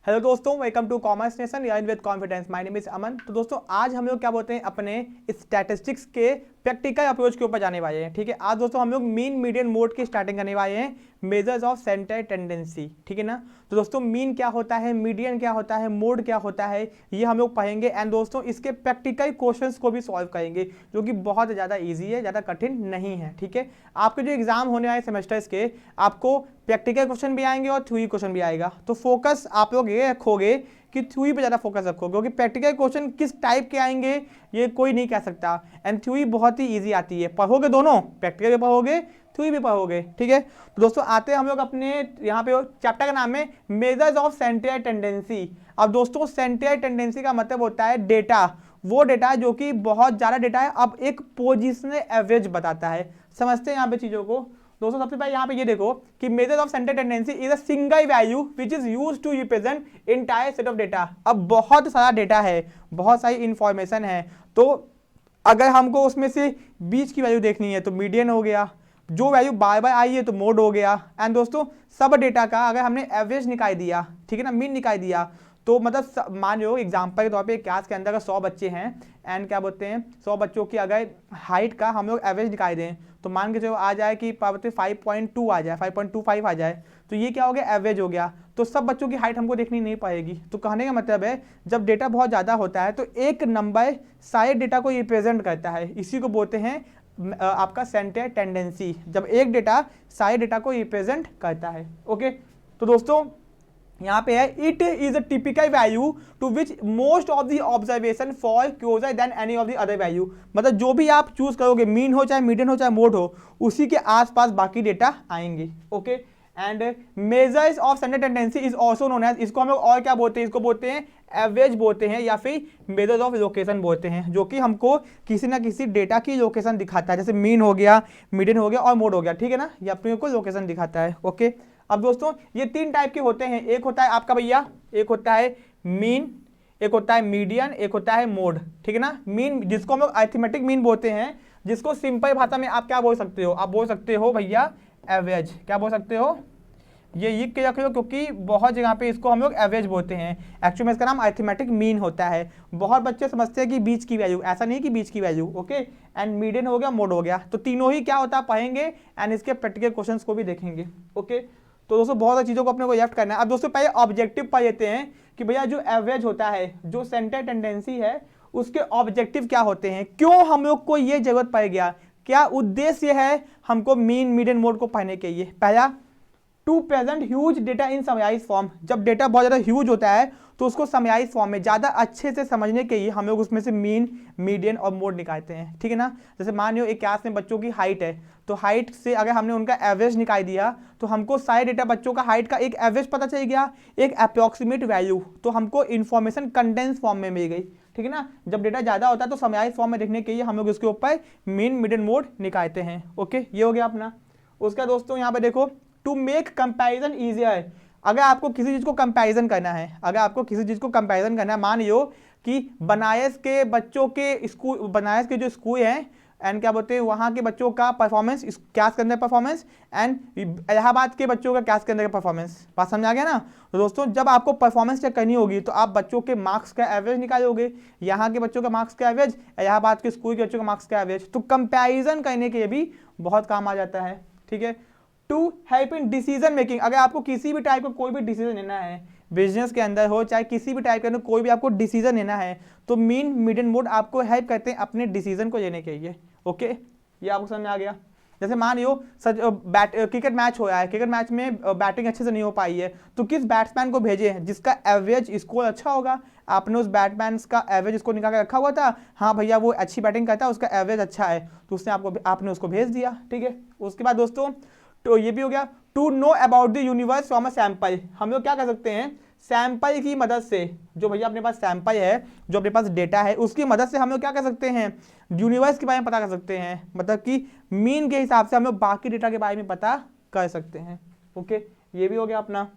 Hello दोस्तों, welcome to commerce nation learn with confidence. My name is Aman. तो दोस्तों आज हम लोग क्या बोलते हैं अपने स्टैटिस्टिक्स के प्रैक्टिकल अप्रोच के ऊपर जाने वाले हैं। ठीक है, आज दोस्तों हम लोग मीन मीडियन मोड की स्टार्टिंग करने वाले हैं, मेजर्स ऑफ सेंटर टेंडेंसी। ठीक है ना। तो दोस्तों मीन क्या होता है, मीडियन क्या होता है, मोड क्या होता है, ये हम लोग पढ़ेंगे। एंड दोस्तों इसके प्रैक्टिकल क्वेश्चंस को भी सॉल्व करेंगे, जो कि बहुत ज़्यादा ईजी है, ज़्यादा कठिन नहीं है। ठीक है, आपके जो एग्जाम होने वाले सेमेस्टर्स के, आपको प्रैक्टिकल क्वेश्चन भी आएंगे और थ्योरी क्वेश्चन भी आएगा। तो फोकस आप लोग ये रखोगे कि थ्योरी पे ज़्यादा फोकस रखोगे, क्योंकि प्रैक्टिकल क्वेश्चन किस टाइप के आएंगे ये कोई नहीं कह सकता। एंड थ्योरी बहुत ही इजी आती है, पढ़ोगे दोनों, प्रैक्टिकल भी पढ़ोगे थ्योरी भी पढ़ोगे। ठीक है, तो दोस्तों आते हैं हम लोग अपने यहाँ पे चैप्टर का नाम है मेजर्स ऑफ सेंटर टेंडेंसी। अब दोस्तों सेंटर टेंडेंसी का मतलब होता है डेटा, वो डेटा जो कि बहुत ज़्यादा डेटा है, अब एक पोजिशनल एवरेज बताता है। समझते हैं यहाँ पे चीज़ों को। दोस्तों सबसे पहले यहाँ पे ये देखो कि measure of centre tendency is a single value which is used to represent entire set of data. अब बहुत सारा डेटा है, बहुत सारी इंफॉर्मेशन है, तो अगर हमको उसमें से बीच की वैल्यू देखनी है तो मीडियन हो गया, जो वैल्यू बार बार आई है तो मोड हो गया। एंड दोस्तों सब डेटा का अगर हमने एवरेज निकाल दिया, ठीक है ना, मीन निकाल दिया, तो मतलब मान लो एग्जाम्पल के तौर पे क्लास के अंदर अगर 100 बच्चे हैं एंड क्या बोलते हैं 100 बच्चों की अगर हाइट का हम लोग एवरेज निकाल दें, तो मान के चलो आ जाए कि 5.2 आ जाए, 5.25 आ जाए, तो ये क्या हो गया, एवरेज हो गया। तो सब बच्चों की हाइट हमको देखनी नहीं पड़ेगी। तो कहने का मतलब है जब डेटा बहुत ज़्यादा होता है तो एक नंबर सारे डेटा को रिप्रेजेंट करता है, इसी को बोलते हैं आपका सेंटर टेंडेंसी, जब एक डेटा सारे डेटा को रिप्रेजेंट करता है। ओके, तो दोस्तों यहाँ पे है it is a typical value to which most of the observation fall closer than any of the other value. मतलब जो भी आप चूज करोगे, मीन हो चाहे मीडियन हो चाहे मोड हो, उसी के आसपास बाकी डेटा आएंगे। Okay, and measures of centre tendency is also known as, इसको हम लोग और क्या बोलते हैं, इसको बोलते हैं एवरेज बोलते हैं, या फिर मेजर्स ऑफ लोकेशन बोलते हैं, जो कि हमको किसी ना किसी डेटा की लोकेशन दिखाता है। जैसे मीन हो गया, मीडियन हो गया और मोड हो गया, ठीक है ना, ये अपने को लोकेशन दिखाता है। ओके, अब दोस्तों ये तीन टाइप के होते हैं, एक होता है आपका भैया, एक होता है मीन, एक होता है मीडियन, एक होता है मोड। ठीक है ना, मीन जिसको हम लोग अरिथमेटिक मीन बोलते हैं, जिसको सिंपल भाषा में आप क्या बोल सकते हो, आप बोल सकते हो भैया एवरेज। क्या बोल सकते हो, ये लिख के रख लो, क्योंकि बहुत जगह पे इसको हम लोग एवरेज बोलते हैं। एक्चुअली में इसका नाम अरिथमेटिक मीन होता है। बहुत बच्चे समझते हैं कि बीच की वैल्यू, ऐसा नहीं कि बीच की वैल्यू। ओके, एंड मीडियन हो गया, मोड हो गया, तो तीनों ही क्या होता है पढ़ेंगे एंड इसके प्रैक्टिकल क्वेश्चंस को भी देखेंगे। ओके, तो दोस्तों बहुत सारी चीज़ों को अपने को याद करना है। अब दोस्तों पहले ऑब्जेक्टिव पढ़ लेते हैं कि भैया जो एवरेज होता है, जो सेंटर टेंडेंसी है, उसके ऑब्जेक्टिव क्या होते हैं, क्यों हम लोग को ये जरूरत पड़ गया, क्या उद्देश्य है हमको मीन मीडियन मोड को पढ़ने के लिए। पहला, to present huge data in summarise form, जब डेटा बहुत ज़्यादा ह्यूज होता है तो उसको समराइज फॉर्म में ज़्यादा अच्छे से समझने के लिए हम लोग उसमें से मीन मीडियन और मोड निकालते हैं। ठीक है ना, जैसे मान लो एक क्लास में बच्चों की हाइट है, तो हाइट से अगर हमने उनका एवरेज निकाल दिया तो हमको सारे डेटा बच्चों का हाइट का एक एवरेज पता चल गया, एक अप्रॉक्सीमेट वैल्यू, तो हमको इन्फॉर्मेशन कंडेंस फॉर्म में मिल गई। ठीक है ना, जब डेटा ज़्यादा होता है तो समराइज फॉर्म में देखने के लिए हम लोग उसके ऊपर मीन मीडियन मोड निकालते हैं। ओके, ये हो गया अपना। उसका दोस्तों यहाँ पे देखो, टू मेक कंपैरिजन ईजियर, अगर आपको किसी चीज़ को कंपैरिजन करना है, अगर आपको किसी चीज़ को कंपैरिजन करना है, मान लो कि बनारस के बच्चों के स्कूल, बनारस के जो स्कूल हैं एंड क्या बोलते हैं वहाँ के बच्चों का परफॉर्मेंस क्लास के अंदर परफॉर्मेंस, एंड इलाहाबाद के बच्चों का क्लास के अंदर परफॉर्मेंस, बात समझ आ गया ना। तो दोस्तों जब आपको परफॉर्मेंस चेक करनी होगी तो आप बच्चों के मार्क्स का एवरेज निकालोगे, यहाँ के बच्चों का मार्क्स का एवरेज, इलाहाबाद के स्कूल के बच्चों का मार्क्स का एवरेज, तो कंपेरिजन करने के लिए भी बहुत काम आ जाता है। ठीक है, to help in decision making, अगर आपको किसी भी टाइप का कोई भी डिसीजन लेना है, बिजनेस के अंदर हो चाहे किसी भी टाइप के अंदर कोई भी आपको डिसीजन लेना है, तो मीन मीडियन मोड आपको हेल्प करते हैं अपने डिसीजन को लेने के लिए। ओके, ये आपको समझ में आ गया। जैसे मान लो क्रिकेट मैच हो रहा है, क्रिकेट मैच में बैटिंग अच्छे से नहीं हो पाई है, तो किस बैट्समैन को भेजे जिसका एवरेज स्कोर अच्छा होगा, आपने उस बैट्समैन का एवरेज स्कोर निकाल के रखा हुआ था, हाँ भैया वो अच्छी बैटिंग करता है, उसका एवरेज अच्छा है, तो उसने आपने उसको भेज दिया। ठीक है, उसके बाद दोस्तों तो ये भी हो गया, to know about the universe from a sample, हम लोग क्या कर सकते हैं, सैंपल की मदद से, जो भैया अपने पास सैंपल है, जो अपने पास डेटा है, उसकी मदद से हम लोग क्या कर सकते हैं, यूनिवर्स के बारे में पता कर सकते हैं, मतलब कि मीन के हिसाब से हम लोग बाकी डेटा के बारे में पता कर सकते हैं। ओके, ये भी हो गया अपना।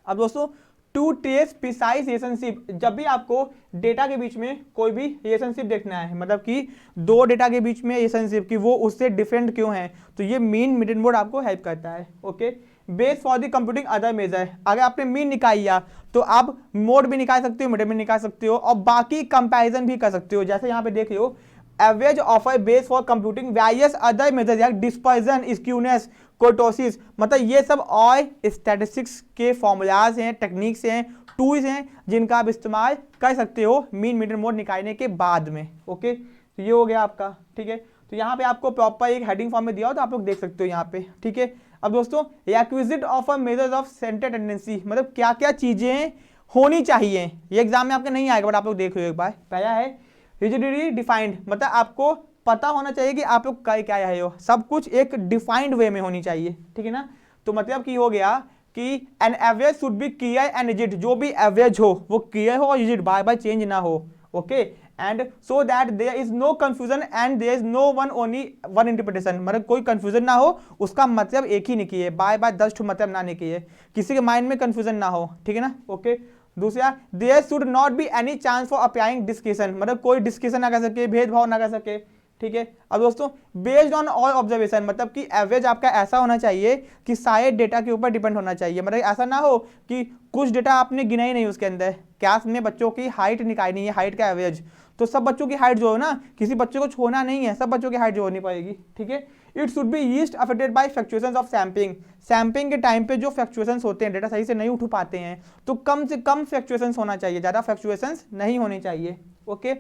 अब दोस्तों टू ट्रेस प्रिसाइज रिलेशनशिप, जब भी आपको डेटा के बीच में कोई भी रिलेशनशिप देखना है, मतलब कि दो डेटा के बीच में रिलेशनशिप की वो उससे डिफरेंट क्यों है, तो ये मीन मीडियन मोड आपको हेल्प करता है। Okay, base for the computing other measure. अगर आपने मीन निकाल लिया तो आप मोड भी निकाल सकते हो, मीडियन भी निकाल सकते हो, और बाकी कंपैरिजन भी कर सकते हो। जैसे यहाँ पे देख लो, average of a base for computing various other measure, या डिस्पर्जन, स्क्यूनेस, कोर्टोसिस, मतलब ये सब और स्टैटिस्टिक्स के फॉर्मूलाज हैं, टेक्निक्स हैं, टूल्स हैं जिनका आप इस्तेमाल कर सकते हो मीन मीडियन मोड निकालने के बाद में। ओके, तो ये हो गया आपका। ठीक है, तो यहाँ पे आपको प्रॉपर एक हेडिंग फॉर्म में दिया हो तो आप लोग देख सकते हो यहाँ पे। ठीक है, अब दोस्तों requisite of a measures of centre tendency, मतलब क्या क्या चीजें होनी चाहिए। ये एग्जाम में आपके नहीं आएगा बट आप लोग देख लो एक बार। पहला है रिजिडिटी डिफाइंड, मतलब आपको पता होना चाहिए कि आप लोग कर क्या रहे हो, सब कुछ एक डिफाइंड वे में होनी चाहिए। ठीक है ना, तो मतलब कि हो गया कि an average should be clear and rigid, जो भी एवरेज हो वो क्लियर हो और रिजिड, बार बार चेंज ना हो। Okay, and so that there is no confusion and there is no one only one interpretation, मतलब कोई कंफ्यूजन ना हो, उसका मतलब एक ही निकलिए, बार बार 10 मतलब ना निकलिए, किसी के माइंड में कंफ्यूजन ना हो। ठीक है ना। ओके, दूसरा there should not be any chance for applying discussion, मतलब कोई डिस्कशन ना कर सके, भेदभाव ना कर सके। ठीक है, अब दोस्तों बेस्ड ऑन ऑल ऑब्जर्वेशन, मतलब कि एवरेज आपका ऐसा होना चाहिए कि सारे डेटा के ऊपर डिपेंड होना चाहिए, मतलब ऐसा ना हो कि कुछ डेटा आपने गिना ही नहीं उसके अंदर। क्लास में बच्चों की हाइट निकालनी है, हाइट का एवरेज, तो सब बच्चों की हाइट जो हो ना, किसी बच्चे को छोड़ना नहीं है, सब बच्चों की हाइट जो होनी पड़ेगी। ठीक है, it should be least affected by fluctuations of sampling, sampling के टाइम पे जो फ्लक्चुएशंस होते हैं, डेटा सही से नहीं उठ पाते हैं, तो कम से कम फ्लक्चुएशंस होना चाहिए, ज़्यादा फ्लक्चुएशंस नहीं होने चाहिए। ओके,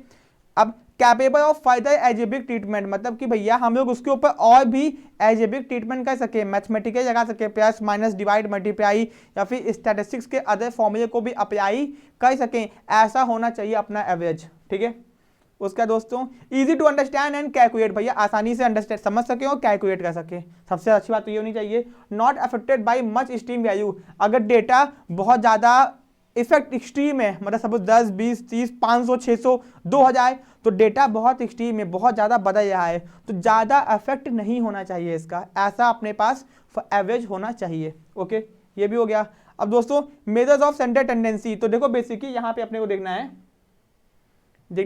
अब capable of further algebraic treatment, मतलब कि भैया हम लोग उसके ऊपर और भी एल्जेब्रिक ट्रीटमेंट कर सके, मैथमेटिकल लगा सके, प्लस माइनस डिवाइड मल्टीप्लाई, या फिर स्टैटिस्टिक्स के अदर फॉर्मूले को भी अप्लाई कर सकें, ऐसा होना चाहिए अपना एवरेज। ठीक है, उसका दोस्तों easy to understand and calculate, भैया आसानी से अंडरस्टैंड समझ सके और कैलकुलेट कर सके, सबसे अच्छी बात तो ये होनी चाहिए। Not affected by much extreme value, अगर डेटा बहुत ज़्यादा इफेक्ट एक्सट्रीम है, मतलब सपोज 10, 20, 30, 500, 600, 2000, तो डेटा बहुत एक्सट्रीम है, बहुत ज़्यादा बदल रहा है, तो ज़्यादा इफेक्ट नहीं होना चाहिए इसका, ऐसा अपने पास एवरेज होना चाहिए। ओके, ये भी हो गया। अब दोस्तों मेजर्स ऑफ सेंटर टेंडेंसी, तो देखो बेसिकली यहाँ पे अपने को देखना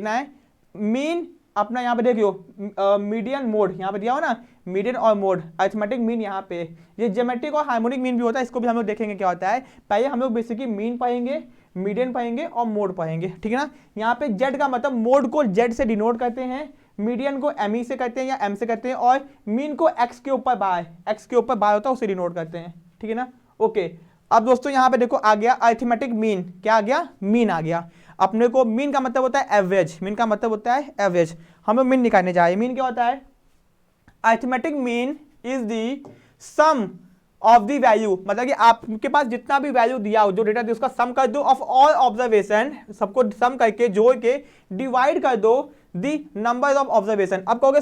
है मीन, अपना यहाँ पे देखियो मीडियन मोड यहाँ पे दिया हो ना, मीडियन और मोड, अरिथमेटिक मीन यहाँ पे, ये ज्योमेट्रिक और हार्मोनिक मीन भी होता है, इसको भी हम लोग देखेंगे क्या होता है। पहले हम लोग बेसिकली मीन पढ़ेंगे, मीडियन पढ़ेंगे और मोड पढ़ेंगे। ठीक है ना, यहाँ पे जेड का मतलब मोड को जेड से डिनोट करते हैं, मीडियन को एम से करते हैं या एम से करते हैं, और मीन को एक्स के ऊपर बाय होता है उसे डिनोट करते हैं। ठीक है ना। ओके, अब दोस्तों यहाँ पे देखो आ गया अरिथमेटिक मीन, क्या आ गया, मीन आ गया। अपने को मीन का मतलब होता है एवरेज, मीन का मतलब होता है एवरेज, हम लोग मीन निकालने जा रहे हैं। मीन क्या होता है, arithmetic mean is the sum of the value, मतलब कि आपके पास जितना भी वैल्यू दिया हो, जो डेटा दिया उसका सम कर दो, ऑफ ऑल ऑब्जर्वेशन, सबको सम करके जोड़ के डिवाइड कर दो द नंबर ऑफ ऑब्जर्वेशन। अब कहोगे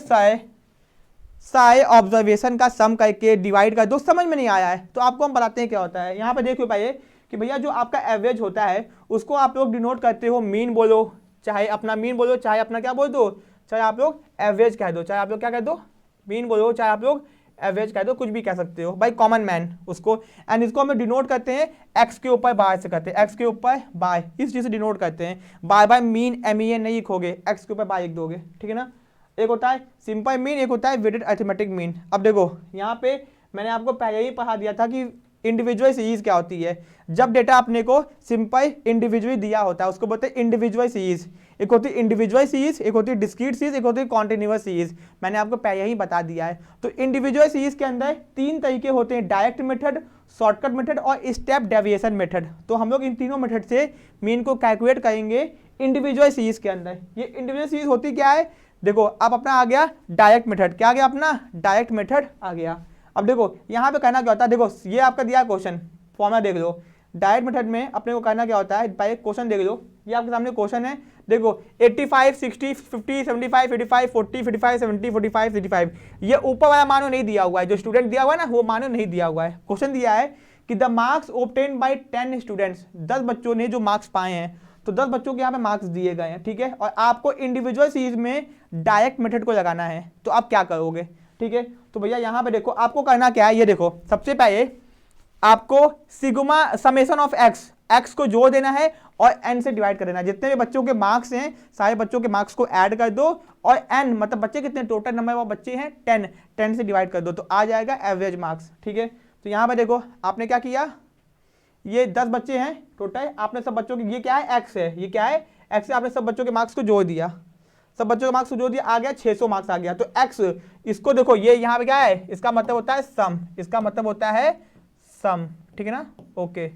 सारे ऑब्जर्वेशन का सम करके डिवाइड कर दो, समझ में नहीं आया है तो आपको हम बताते हैं क्या होता है। यहाँ पे देखो भाई कि भैया जो आपका एवरेज होता है उसको आप लोग डिनोट करते हो, मीन बोलो, चाहे अपना मीन बोलो, चाहे अपना क्या बोल दो, चाहे आप लोग एवरेज कह दो, चाहे आप लोग क्या कह दो, मीन बोलो, चाहे आप लोग एवरेज कह दो, कुछ भी कह सकते हो भाई, कॉमन मैन उसको। एंड इसको हम डिनोट करते हैं एक्स के ऊपर बाय से करते हैं, एक्स के ऊपर बाय, इस चीज से डिनोट करते हैं। बाय मीन MEN नहीं लिखोगे, एक्स के ऊपर बाय लिख दोगे। ठीक है ना, एक होता है सिंपल मीन, एक होता है वेटेड अरिथमेटिक मीन। अब देखो यहाँ पे मैंने आपको पहले ही पढ़ा दिया था कि इंडिविजुअल सीरीज क्या होती है। जब डेटा अपने को सिंपल इंडिविजुअली दिया होता है उसको बोलते हैं इंडिविजुअल सीरीज। एक होती है इंडिविजुअल सीरीज, एक होती है डिस्क्रीट सीरीज, एक होती है कॉन्टिन्यूअस सीरीज, मैंने आपको पहले ही बता दिया है। तो इंडिविजुअल सीरीज के अंदर 3 तरीके होते हैं, डायरेक्ट मेथड, शॉर्टकट मेथड और स्टेप डेविएशन मेथड। तो हम लोग इन तीनों मेथड से मीन को कैलकुलेट करेंगे इंडिविजुअल सीरीज के अंदर। ये इंडिविजुअल सीरीज होती क्या है, देखो अब अपना आ गया डायरेक्ट मेथड, क्या आ गया अपना डायरेक्ट मेथड आ गया। अब देखो यहाँ पे कहना क्या होता है, देखो ये आपका दिया क्वेश्चन, फॉर्मूला देख लो। डायरेक्ट मेथड में अपने को करना क्या होता है, पहले क्वेश्चन देख लो, ये आपके सामने क्वेश्चन है, देखो 85, 60, 50, 75, 85, 40, 55, 70, 45, 65, ये ऊपर वाला मानो नहीं दिया हुआ है, जो स्टूडेंट दिया हुआ है ना वो मानो नहीं दिया हुआ है। क्वेश्चन दिया है कि the marks obtain bye 10 students, 10 बच्चों ने जो मार्क्स पाए हैं, तो 10 बच्चों के यहाँ पे मार्क्स दिए गए हैं। ठीक है, और आपको इंडिविजुअल सीरीज में डायरेक्ट मेथड को लगाना है, तो आप क्या करोगे। ठीक है, तो भैया यहाँ पे देखो आपको करना क्या है, ये देखो सबसे पहले आपको सिग्मा समेशन ऑफ एक्स को जोड़ देना है और n से डिवाइड कर देना है। जितने भी बच्चों के मार्क्स हैं सारे बच्चों के मार्क्स को ऐड कर दो और n मतलब बच्चे कितने टोटल नंबर ऑफ बच्चे हैं 10 से डिवाइड कर दो, तो आ जाएगा एवरेज मार्क्स। ठीक है, तो यहाँ पे देखो आपने क्या किया, ये 10 बच्चे हैं टोटल, आपने सब बच्चों के, ये क्या है एक्स है, ये क्या है एक्स है, आपने सब बच्चों के मार्क्स को जोड़ दिया, सब बच्चों के मार्क्स को जोड़ दिया, आ गया 600 मार्क्स आ गया। तो एक्स, इसको देखो ये यहाँ पे क्या है, इसका मतलब होता है सम, इसका मतलब होता है सम, ठीक है ना, ओके,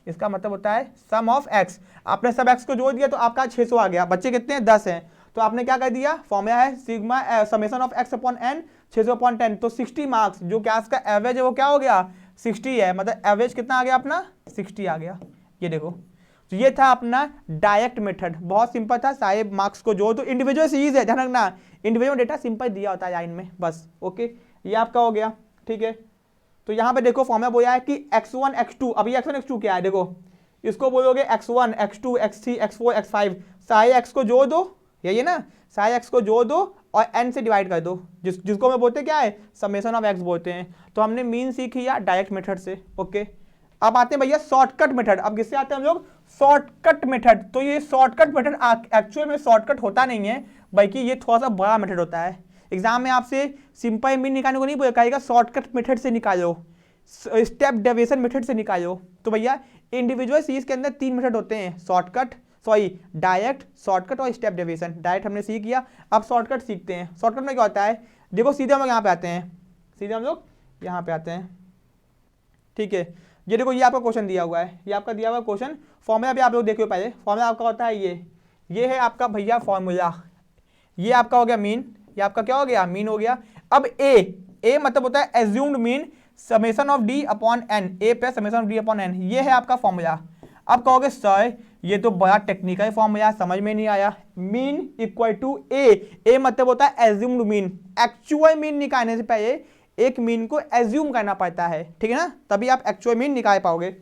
इसका मतलब होता है सम ऑफ एक्स। आपने सब एक्स को जोड़ दिया तो आपका 600 आ गया, बच्चे कितने हैं 10 हैं, तो आपने क्या कर दिया, फॉर्मूला है sigma summation of X upon N 600/10, तो 60 मार्क्स जो क्लास का एवरेज है वो क्या हो गया 60 है, मतलब एवरेज कितना आ गया अपना 60 आ गया। ये देखो, तो ये था अपना डायरेक्ट मेथड, बहुत सिंपल था, सारे मार्क्स को जो, तो इंडिविजुअल सीरीज है, ध्यान रखना इंडिविजुअल डेटा सिंपल दिया होता है लाइन में बस, ओके, ये आपका हो गया, ठीक है। तो यहाँ पे देखो फॉर्मूला बोला है कि x1 x2, अभी x1 x2 क्या है, देखो इसको बोलोगे x1 x2 x3 x4 x5, सारे x को जोड़ दो, यही है ना, सारे x को जोड़ दो और n से डिवाइड कर दो, जिसको मैं बोलते क्या है समेशन ऑफ x बोलते हैं। तो हमने मीन सीख लिया डायरेक्ट मेथड से, ओके। अब आते हैं भैया शॉर्टकट मेथड, अब किससे आते हैं हम लोग, शॉर्टकट मेथड। तो ये शॉर्टकट मेथड एक्चुअल में शॉर्टकट होता नहीं है, बल्कि ये थोड़ा सा बड़ा मेथड होता है। एग्जाम में आपसे सिंपल मीन निकालने को नहीं कहेगा, शॉर्टकट मेथड से निकालो, स्टेप डेविएशन मेथड से निकालो। तो भैया इंडिविजुअल सीरीज के अंदर 3 मेथड होते हैं, डायरेक्ट, शॉर्टकट और स्टेप डेविएशन। डायरेक्ट हमने सीख किया, अब शॉर्टकट सीखते हैं। शॉर्टकट में क्या होता है, देखो सीधे हम लोग यहाँ पे आते हैं, सीधे हम लोग यहाँ पे आते हैं, ठीक है। ये देखो ये आपका क्वेश्चन दिया हुआ है, ये आपका दिया हुआ क्वेश्चन, फॉर्मूला भी आप लोग देखो पहले, फॉर्मूला आपका होता है ये है आपका भैया फॉर्मूला, ये आपका हो गया मीन, ये आपका क्या हो गया मीन हो गया। अब ए मतलब होता है assumed mean summation of D upon N, A plus summation of D upon N, ये है आपका फॉर्मूला। अब कहोगे सर ये तो बड़ा टेक्निकल फॉर्मूला, समझ में नहीं आया। मीन इक्वल टू ए मतलब होता है एज्यूम्ड मीन, एक्चुअल मीन निकालने से पहले एक मीन को एज्यूम करना पड़ता है, ठीक है ना, तभी आप एक्चुअल मीन निकाल पाओगे।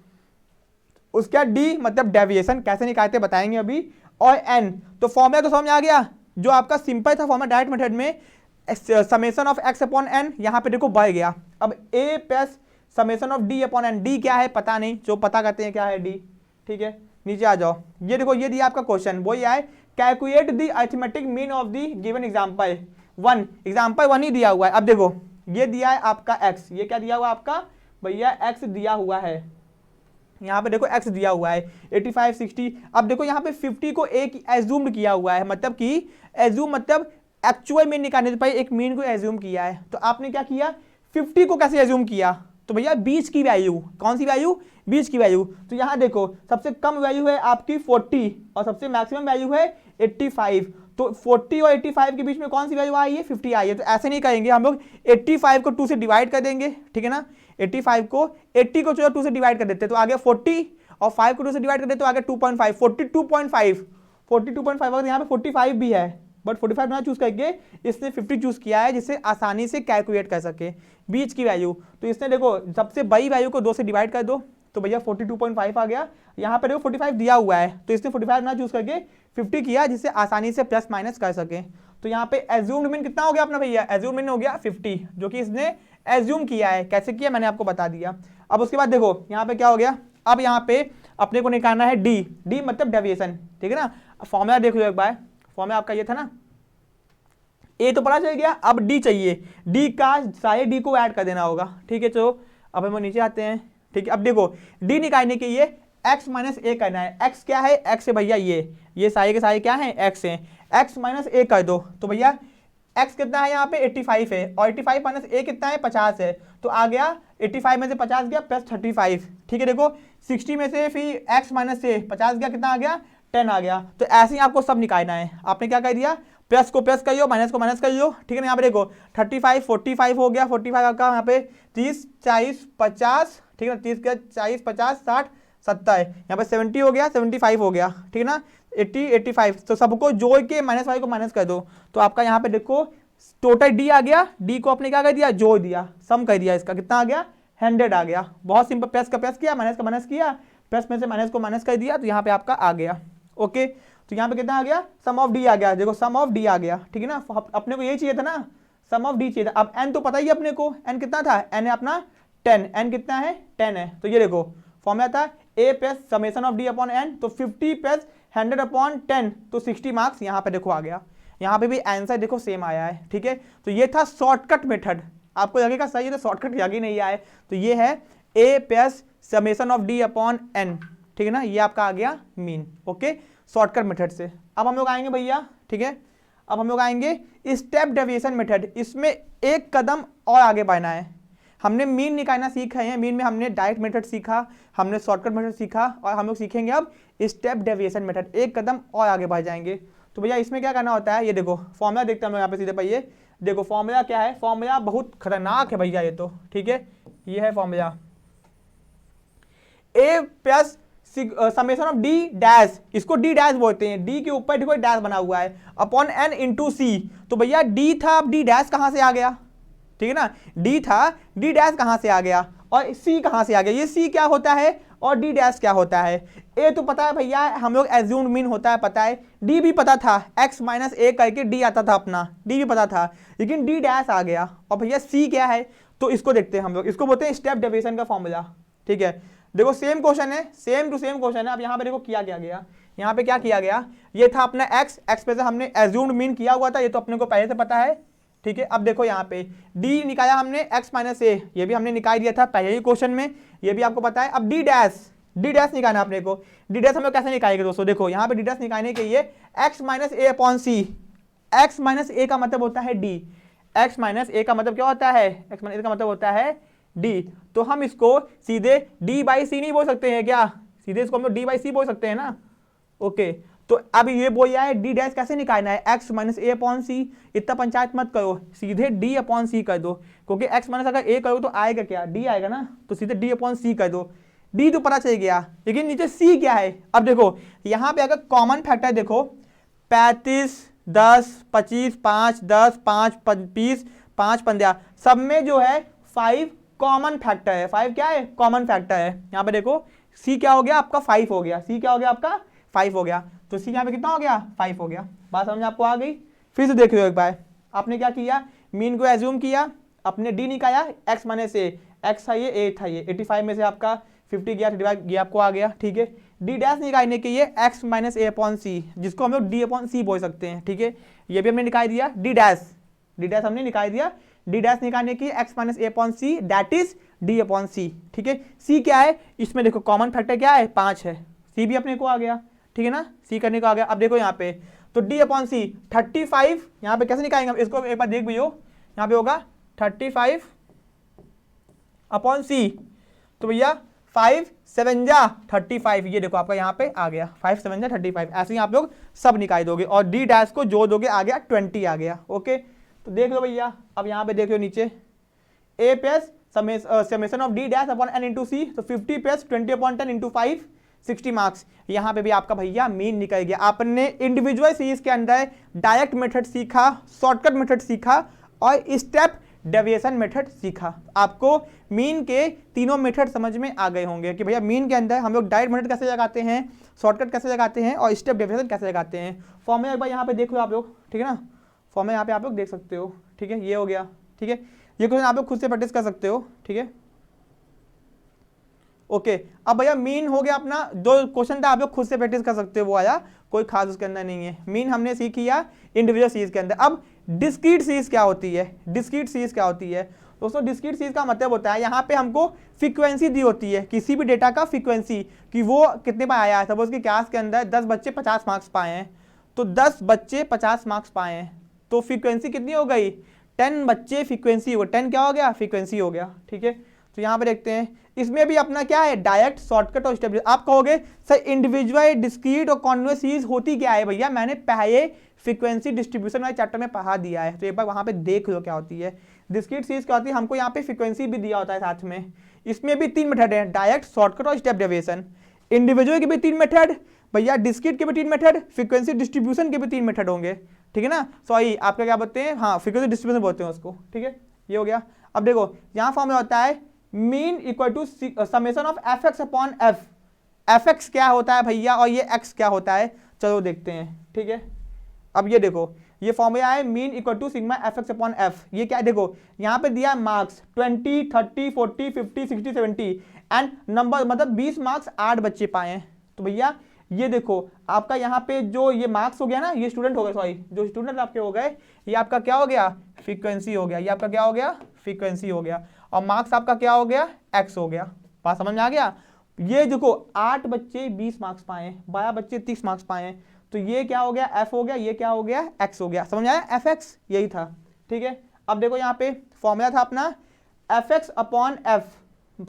उसके बाद डी मतलब डेविएशन, कैसे निकालते बताएंगे अभी, और एन, तो फॉर्मूला तो समझ आ गया, जो आपका सिंपल था फॉर्मूला डायरेक्ट मेथड में, summation of X upon N, यहाँ पे देखो बढ़ गया। अब A plus summation of D upon N, D क्या है पता नहीं, जो पता करते हैं क्या है डी, ठीक है। नीचे आ जाओ, ये देखो ये दिया आपका क्वेश्चन, वो ये है calculate the arithmetic mean of the given example 1, example 1 ही दिया हुआ है। अब देखो ये दिया है आपका x, ये क्या दिया हुआ आपका भैया x दिया हुआ है, यहाँ पे देखो x दिया हुआ है 85 60। अब देखो यहाँ पे 50 को एक एज्यूम किया हुआ है, मतलब कि एज्यूम मतलब एक्चुअल मीन निकालने से पहले एक मीन को एज्यूम किया है। तो आपने क्या किया 50 को कैसे एज्यूम किया, तो भैया बीच की वैल्यू, कौन सी वैल्यू, बीच की वैल्यू। तो यहाँ देखो सबसे कम वैल्यू है आपकी 40 और सबसे मैक्सिमम वैल्यू है 85, तो 40 और 85 के बीच में कौन सी वैल्यू आई है 50 आई है। तो ऐसे नहीं करेंगे हम लोग, 85 को 2 से डिवाइड कर देंगे, ठीक है ना, 85 को 80 को 2 से डिवाइड कर देते तो आगे 40 और 5 को 2 से डिवाइड कर देते तो आगे 2.5, 42.5 अगर यहाँ पे 45 भी है, बट 45 ना चूज करके इसने 50 चूज किया है, जिससे आसानी से कैलकुलेट कर सके बीच की वैल्यू। तो इसने देखो सबसे बड़ी वैल्यू को 2 से डिवाइड कर दो, तो भैया 42.5 आ गया। यहाँ पे देखो 45 दिया हुआ है, तो इसने 45 ना चूज करके 50 किया, जिससे आसानी से प्लस माइनस कर सके। तो यहाँ पे एज्यूम्ड मीन कितना हो गया अपना भैया, एज्यूम्ड मीन हो गया 50, जो कि इसने एज्यूम किया है। कैसे किया मैंने आपको बता दिया। अब उसके बाद देखो यहाँ पे क्या हो गया, अब यहाँ पे अपने को निकालना है डी, डी मतलब डेविएशन, ठीक है ना। फॉर्मूला देख लो एक बार, फॉर्मूला आपका ये था ना, ए तो पता चल गया, अब डी चाहिए, डी का सारे डी को ऐड कर देना होगा, ठीक है। तो अब हम नीचे आते हैं, ठीक है। अब देखो डी निकालने के लिए x माइनस ए करना है, x क्या है, x है भैया ये सारे के सारे क्या है x है, x माइनस ए कर दो। तो भैया x कितना है यहाँ पे 85 है, और 85 माइनस ए कितना है 50 है, तो आ गया 85 में से 50 गया प्लस 35, ठीक है। देखो 60 में से फिर x माइनस से 50 गया, कितना आ गया 10 आ गया। तो ऐसे ही आपको सब निकालना है, आपने क्या कर दिया, प्लस को प्लस करियो, माइनस को माइनस करियो, ठीक है ना। यहाँ पे देखो 35 45 हो गया, 45 आपका यहाँ पे 30 40 50, ठीक है ना, 30 का 40 50 60 70, यहाँ पे 70 हो गया, 75 हो गया, ठीक है ना, 80 85। तो सबको जोड़ के माइनस वाले को माइनस कर दो, तो आपका यहाँ पे देखो टोटल डी आ गया, डी को आपने क्या कर दिया जोड़ दिया, सम कर दिया, इसका कितना आ गया 100 आ गया। बहुत सिंपल, प्लस का प्लस किया, माइनस का माइनस किया, प्लस में से माइनस को माइनस कर दिया, तो यहाँ पे आपका आ गया, ओके। तो यहाँ पे कितना आ गया, सम ऑफ डी आ गया, देखो सम ऑफ डी आ गया, ठीक है ना। अपने को यही चाहिए था ना, सम ऑफ डी चाहिए था। अब एन तो पता ही अपने को, एन कितना था, एन है अपना 10, एन कितना है 10 है। तो ये देखो फॉर्मूला था A plus summation of D upon N, तो 50 प्लस 100 अपॉन 10, तो 60 मार्क्स यहाँ पे देखो आ गया। यहाँ पे भी आंसर देखो सेम आया है, ठीक है। तो ये था शॉर्टकट मेथड, आपको लगेगा सही है तो शॉर्टकट लग ही नहीं आए, तो ये है A plus summation of D upon N, ठीक है ना, ये आपका आ गया मीन। ओके, शॉर्टकट मेथड से। अब हम लोग आएंगे भैया, ठीक है, अब हम लोग आएंगे स्टेप डेविएशन मेथड। इसमें एक कदम और आगे बढ़ना है। हमने मीन निकालना सीखा है, मीन में हमने डायरेक्ट मेथड सीखा, हमने शॉर्टकट मेथड सीखा, और हम लोग सीखेंगे अब स्टेप डेविएशन मेथड, एक कदम और आगे बढ़ जाएंगे। तो भैया इसमें क्या करना होता है, ये देखो फॉर्मूला देखते हैं हम लोग यहाँ पे सीधे पाइए। देखो फॉर्मूला क्या है, फॉर्मूला बहुत खतरनाक है भैया ये तो, ठीक है, ये है formula A plus summation of D dash, इसको डी डैश बोलते हैं, डी के ऊपर देखो डैश बना हुआ है, अपॉन एन इंटू सी। तो भैया डी था, अब डी डैश कहां से आ गया, ठीक है ना, डी था, डी डैश कहां से आ गया, और सी कहां से आ गया, ये सी क्या होता है और डी डैश क्या होता है। ए तो पता है भैया, हम लोग एज्यूम्ड मीन होता है पता है, डी भी पता था, एक्स माइनस ए करके डी आता था अपना, डी भी पता था, लेकिन डी डैश आ गया। और भैया सी क्या है, तो इसको देखते हैं हम लोग, इसको बोलते हैं स्टेप डेविएशन का फॉर्मूला, ठीक है। देखो सेम क्वेश्चन है, सेम टू सेम क्वेश्चन है। अब यहाँ पे देखो किया क्या गया, यहाँ पे क्या किया गया, ये था अपना एक्स, एक्स पे से हमने एज्यूम्ड मीन किया हुआ था, ये तो अपने को पहले से पता है, ठीक है। अब देखो यहाँ पे डी निकाला हमने एक्स माइनस ए, ये भी हमने निकाल दिया था पहले ही क्वेश्चन में, ये भी आपको पता है। अब डी डैश निकालना अपने को, डी डैश हम लोग कैसे निकालेंगे दोस्तों, देखो यहाँ पे डी डैश निकालने के लिए x minus A upon C, x minus ए का मतलब होता है डी, एक्स माइनस ए का मतलब क्या होता है, एक्स माइनस ए का मतलब होता है डी। तो हम इसको सीधे डी बाई सी नहीं बोल सकते हैं क्या, सीधे इसको हम लोग डी बाई सी बोल सकते हैं ना। ओके, तो अब ये बोला है डी डैश कैसे निकालना है, एक्स माइनस ए अपॉन सी, इतना पंचायत मत करो, सीधे डी अपॉन सी कर दो, क्योंकि एक्स माइनस अगर ए करो तो आएगा क्या, डी आएगा ना, तो सीधे डी अपॉन सी कर दो। डी तो पता चल गया, लेकिन नीचे सी क्या है। अब देखो यहाँ पे अगर कॉमन फैक्टर देखो 35, 10, 25, 5, 10, 5, 20, 5, 15, सब में जो है 5 कॉमन फैक्टर है, 5 क्या है, कॉमन फैक्टर है। यहाँ पे देखो सी क्या हो गया आपका 5 हो गया, सी क्या हो गया आपका 5 हो गया, तो सी यहाँ पे कितना हो गया 5 हो गया। बात समझ आपको आ गई। फिर से देख लो एक बार, आपने क्या किया, मीन को एज्यूम किया, अपने डी निकाला, एक्स माइनस ए, एक्स था ये, ए था ये, 85 में से आपका 50 गया, 35 ये आपको आ गया, ठीक है। डी डैश निकालने के लिए एक्स माइनस ए अपॉन सी, जिसको हम लोग डी अपॉन सी बोल सकते हैं, ठीक है, ये भी हमने निकाल दिया। डी डैश हमने निकाल दिया, डी डैश निकालने की X minus A upon C that is D upon C, ठीक है। सी क्या है, इसमें देखो कॉमन फैक्टर क्या है 5 है, सी भी अपने को आ गया, ठीक है ना, सी करने को आ गया। अब देखो यहाँ पे तो डी अपॉन सी 35, यहाँ पे कैसे निकालेंगे हम इसको, एक बार देख भी हो, यहाँ पे होगा 35 अपॉन सी, तो भैया 5 7 जा 35, ये देखो आपका यहाँ पे आ गया 5 7 जा 35, ऐसे ही आप लोग सब निकाल दोगे, और डी डैश को जो दोगे आ गया 20 आ गया। ओके, तो देख लो भैया, अब यहाँ पे देख लो नीचे A plus summation of D dash upon N into C, तो 50 प्लस 20 अपॉन 10 इंटू 5, 60 मार्क्स। यहाँ पे भी आपका भैया मीन निकल गया। आपने इंडिविजुअल सीरीज के अंदर डायरेक्ट मेथड सीखा, शॉर्टकट मेथड सीखा, और स्टेप डेविएशन मेथड सीखा। आपको मीन के तीनों मेथड समझ में आ गए होंगे कि भैया मीन के अंदर हम लोग डायरेक्ट मेथड कैसे लगाते हैं, शॉर्टकट कैसे लगाते हैं, और स्टेप डेविएशन कैसे लगाते हैं। फॉर्मूला एक बार यहाँ पे देख लो आप लोग, ठीक है ना, फॉर्मूला यहाँ पे आप लोग देख सकते हो, ठीक है, ये हो गया, ठीक है। ये क्वेश्चन आप लोग खुद से प्रैक्टिस कर सकते हो, ठीक है। ओके, अब भैया मीन हो गया अपना, जो क्वेश्चन था आप लोग खुद से प्रैक्टिस कर सकते हो, वो आया, कोई खास उसके अंदर नहीं है। मीन हमने सीख किया इंडिविजुअल सीरीज के अंदर। अब डिस्क्रीट सीरीज क्या होती है, डिस्क्रीट सीरीज क्या होती है दोस्तों, डिस्क्रीट सीरीज का मतलब होता है यहाँ पे हमको फ्रीक्वेंसी दी होती है, किसी भी डेटा का फ्रीक्वेंसी, कि वो कितने बार आया है। सपोज कि क्लास के अंदर 10 बच्चे 50 मार्क्स पाए हैं, तो 10 बच्चे 50 मार्क्स पाए हैं, तो फ्रीक्वेंसी कितनी हो गई, 10 बच्चे फ्रीक्वेंसी हो, 10 क्या हो गया, फ्रीक्वेंसी हो गया, ठीक है। तो यहाँ पे देखते हैं, इसमें भी अपना क्या है, डायरेक्ट, शॉर्टकट और स्टेप। आप कहोगे सर इंडिविजुअल, डिस्क्रीट और कॉन्टिन्यूअस सीरीज होती क्या है, भैया मैंने पहले फ्रीक्वेंसी डिस्ट्रीब्यूशन वाले चैप्टर में पढ़ा दिया है, तो एक बार वहाँ पे देख लो क्या होती है। डिस्क्रीट सीरीज क्या होती है, हमको यहाँ पे फ्रीक्वेंसी भी दिया होता है साथ में। इसमें भी 3 मेथड है, डायरेक्ट, शॉर्टकट और स्टेप डेविएशन। इंडिविजुअल के भी 3 मेथड भैया, डिस्क्रीट के भी 3 मेथड, फ्रीक्वेंसी डिस्ट्रीब्यूशन के भी 3 मेथड होंगे, ठीक है ना। सॉरी, आपका क्या बोलते हैं, हाँ फ्रीक्वेंसी डिस्ट्रीब्यूशन बोलते हैं उसको, ठीक है, ये हो गया। अब देखो यहाँ फॉर्मूला होता है mean equal to summation of F X upon F. F X क्या होता है भैया, और ये एक्स क्या होता है, चलो देखते हैं, ठीक है। अब ये देखो, ये फॉर्मूला है mean equal to sigma F X upon F. ये क्या है, देखो यहाँ पे दिया मार्क्स 20, 30, 40, 50, 60, 70 एंड नंबर, मतलब 20 मार्क्स 8 बच्चे पाए हैं। तो भैया ये देखो आपका यहाँ पे जो ये मार्क्स हो गया ना, ये स्टूडेंट हो गए, सॉरी जो स्टूडेंट आपके हो गए, ये आपका क्या हो गया, फ्रीक्वेंसी हो गया, ये आपका क्या हो गया, फ्रीक्वेंसी हो गया, और मार्क्स आपका क्या हो गया, x हो गया। बात समझ में आ गया। ये देखो 8 बच्चे 20 मार्क्स पाए, 12 बच्चे 30 मार्क्स पाए, तो ये क्या हो गया, f हो गया, ये क्या हो गया, x हो गया। समझ आया, fx यही था, ठीक है। अब देखो यहाँ पे फॉर्मूला था अपना fx upon f,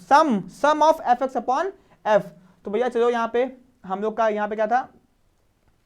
sum of fx upon f। तो भैया चलो यहाँ पे हम लोग का यहाँ पे क्या था,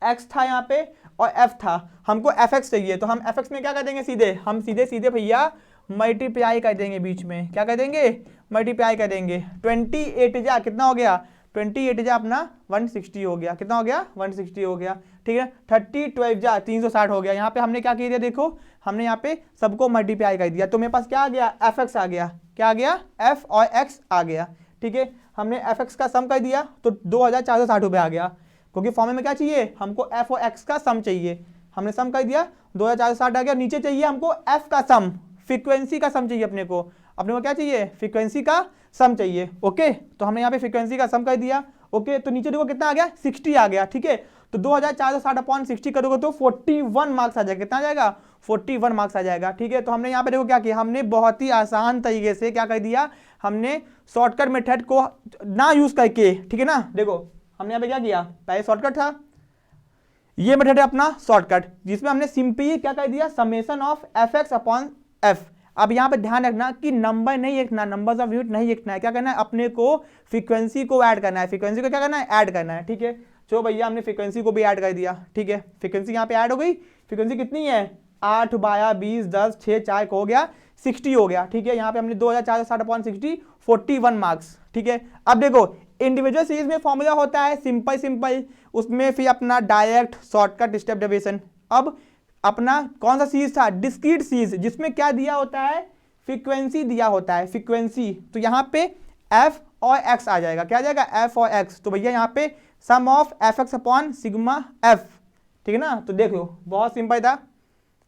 x था यहाँ पे और f था, हमको fx चाहिए, तो हम fx में क्या कर देंगे, सीधे हम सीधे भैया मल्टीप्लाई कर देंगे, बीच में क्या कर देंगे, मल्टीप्लाई कर देंगे। 28 जा कितना हो गया, 28 जा अपना 160 हो गया, कितना हो गया, 160 हो गया, ठीक है। 30 12 जा 360 हो गया। यहाँ पे हमने क्या किया दिया, देखो हमने यहाँ पे सबको मल्टीप्लाई कर दिया, तो मेरे पास क्या आ गया, fx आ गया, क्या आ गया, f और x आ गया, ठीक है। हमने fx का सम कर दिया तो 2460 रुपये आ गया, क्योंकि फॉर्मूले में क्या चाहिए, हमको f और x का सम चाहिए। हमने सम कर दिया 2460 आ गया, नीचे चाहिए हमको f का सम, फ्रीक्वेंसी का सम चाहिए अपने को क्या चाहिए, फ्रीक्वेंसी का सम चाहिए। ओके, तो हमने यहाँ पे फ्रीक्वेंसी का सम कर दिया। ओके, तो नीचे देखो कितना आ गया, 60 आ गया, ठीक है। तो 2460 अपॉन 60 करोगे तो 41 मार्क्स आ जाएगा, कितना आ जाएगा, 41 मार्क्स आ जाएगा, ठीक है। तो हमने यहाँ पे देखो क्या किया, हमने बहुत ही आसान तरीके से क्या कर दिया, हमने शॉर्टकट मेथड को ना यूज करके, ठीक है ना। देखो हमने यहाँ पे क्या किया, पहले शॉर्टकट था, ये मेथड है अपना शॉर्टकट, जिसमें हमने सिंपली क्या कर दिया, summation of fx upon f। अब यहाँ पे ध्यान रखना कि नंबर नहीं लिखना, नंबर्स ऑफ यूनिट नहीं लिखना है, क्या करना है, अपने को फ्रीक्वेंसी को ऐड करना है, फ्रीक्वेंसी को क्या करना है, ऐड करना है, ठीक है। चलो भैया हमने फ्रीक्वेंसी को भी ऐड कर दिया, ठीक है। फ्रीक्वेंसी यहाँ पे ऐड हो गई, फ्रीक्वेंसी कितनी है, 8 12 20 10 6 4 हो गया, 60 हो गया, ठीक है। यहाँ पे हमने 2460 अपॉन 60 41 मार्क्स, ठीक है। अब देखो इंडिविजुअल सीरीज में फॉर्मूला होता है सिंपल, उसमें फिर अपना डायरेक्ट शॉर्टकट स्टेप डेविएशन। अब अपना कौन सा सीरीज था, डिस्क्रीट सीरीज, जिसमें क्या दिया होता है, फ्रीक्वेंसी दिया होता है, फ्रीक्वेंसी। तो यहाँ पे f और x आ जाएगा, क्या आ जाएगा, f और x। तो भैया यहाँ पे sum of fx upon sigma f, ठीक है ना। तो देख लो बहुत सिंपल था,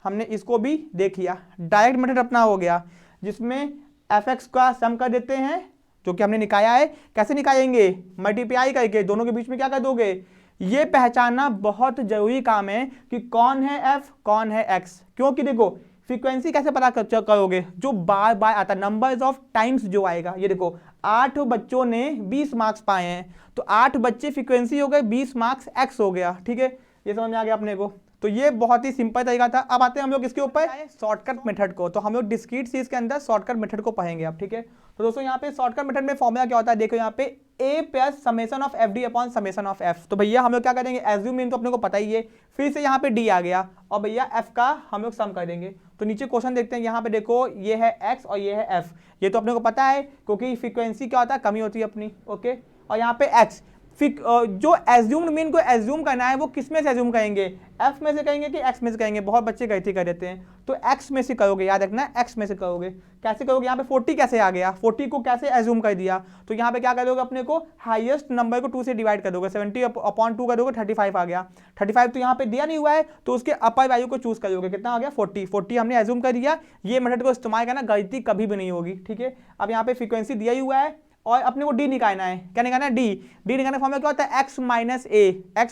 हमने इसको भी देख लिया। डायरेक्ट मेथड अपना हो गया, जिसमें fx का सम कर देते हैं, जो कि हमने निकाला है। कैसे निकालेंगे, मल्टीप्लाई करके, दोनों के बीच में क्या कर दोगे। ये पहचानना बहुत जरूरी काम है कि कौन है f कौन है x, क्योंकि देखो फ्रीक्वेंसी कैसे पता करोगे, जो बार बार आता है, नंबर्स ऑफ टाइम्स जो आएगा। ये देखो 8 बच्चों ने 20 मार्क्स पाए हैं, तो 8 बच्चे फ्रीक्वेंसी हो गए, 20 मार्क्स x हो गया, ठीक है। ये समझ में आ गया अपने को। तो ये बहुत ही सिंपल तरीका था। अब आते हैं हम लोग इसके ऊपर शॉर्टकट मेथड को। तो हम लोग डिस्क्रीट सीरीज के अंदर शॉर्टकट मेथड को पढ़ेंगे अब, ठीक है। तो दोस्तों यहाँ पे शॉर्टकट मेथड में फॉर्मूला क्या होता है, देखो यहाँ पे a plus summation of F D upon summation of f। तो भैया हम लोग क्या करेंगे, एज्यूम मीन तो अपने को पता ही है, फिर से यहाँ पे d आ गया, और भैया f का हम लोग सम कर देंगे। तो नीचे क्वेश्चन देखते हैं, यहाँ पे देखो ये है x और ये है f, ये तो अपने को पता है क्योंकि फ्रीक्वेंसी क्या होता है, कमी होती है अपनी, ओके। और यहाँ पे x, जो एज्यूम्ड मीन को एज्यूम करना है वो किस में से एज्यूम करेंगे, f में से करेंगे कि x में से करेंगे। बहुत बच्चे गलती कर देते हैं, तो x में से करोगे, याद रखना x में से करोगे। कैसे करोगे, यहाँ पे 40 कैसे आ गया, 40 को कैसे एज्यूम कर दिया, तो यहाँ पे क्या करोगे, अपने को हाईएस्ट नंबर को 2 से डिवाइड कर दोगे, 70 अपॉन 2 करोगे, 35 आ गया। 35 तो यहाँ पे दिया नहीं हुआ है, तो उसके अपर वैल्यू को चूज करोगे, कितना आ गया 40 हमने एज्यूम कर दिया। ये मेथड को इस्तेमाल करना, गलती कभी भी नहीं होगी, ठीक है। अब यहाँ पे फ्रीक्वेंसी दिया ही हुआ है और अपने को डी निकालना है, क्या निकालना है, डी निकालने फॉर्मूला क्या होता है, x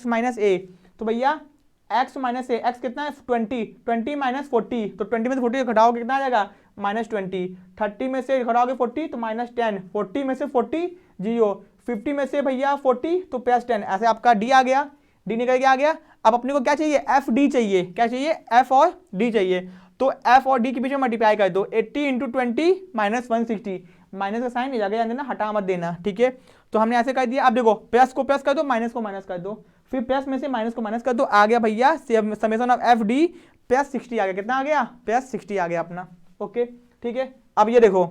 माइनस ए। तो भैया x माइनस ए, x कितना है 20 माइनस 40, तो 20 में से 40 घटाओगे कितना आ जाएगा, -20। 30 में से घटाओगे 40 तो -10, 40 में से 40 0, 50 में से भैया 40 तो +10, ऐसे आपका डी आ गया, डी निकल के आ गया। अब अपने को क्या चाहिए, एफ डी चाहिए, क्या चाहिए, एफ और डी चाहिए। तो एफ और डी के बीच में मल्टीप्लाई कर दो, 80 इंटू 20 -160, माइनस का साइन नहीं जाएगा, देना हटा मत देना, ठीक है। तो हमने ऐसे कर दिया। अब देखो प्लस को प्लस कर दो, माइनस को माइनस कर दो, फिर प्लस में से माइनस को माइनस कर दो, आ गया भैया समेशन ऑफ एफ डी +60 आ गया, कितना आ गया, +60 आ गया अपना, ओके, ठीक है। अब ये देखो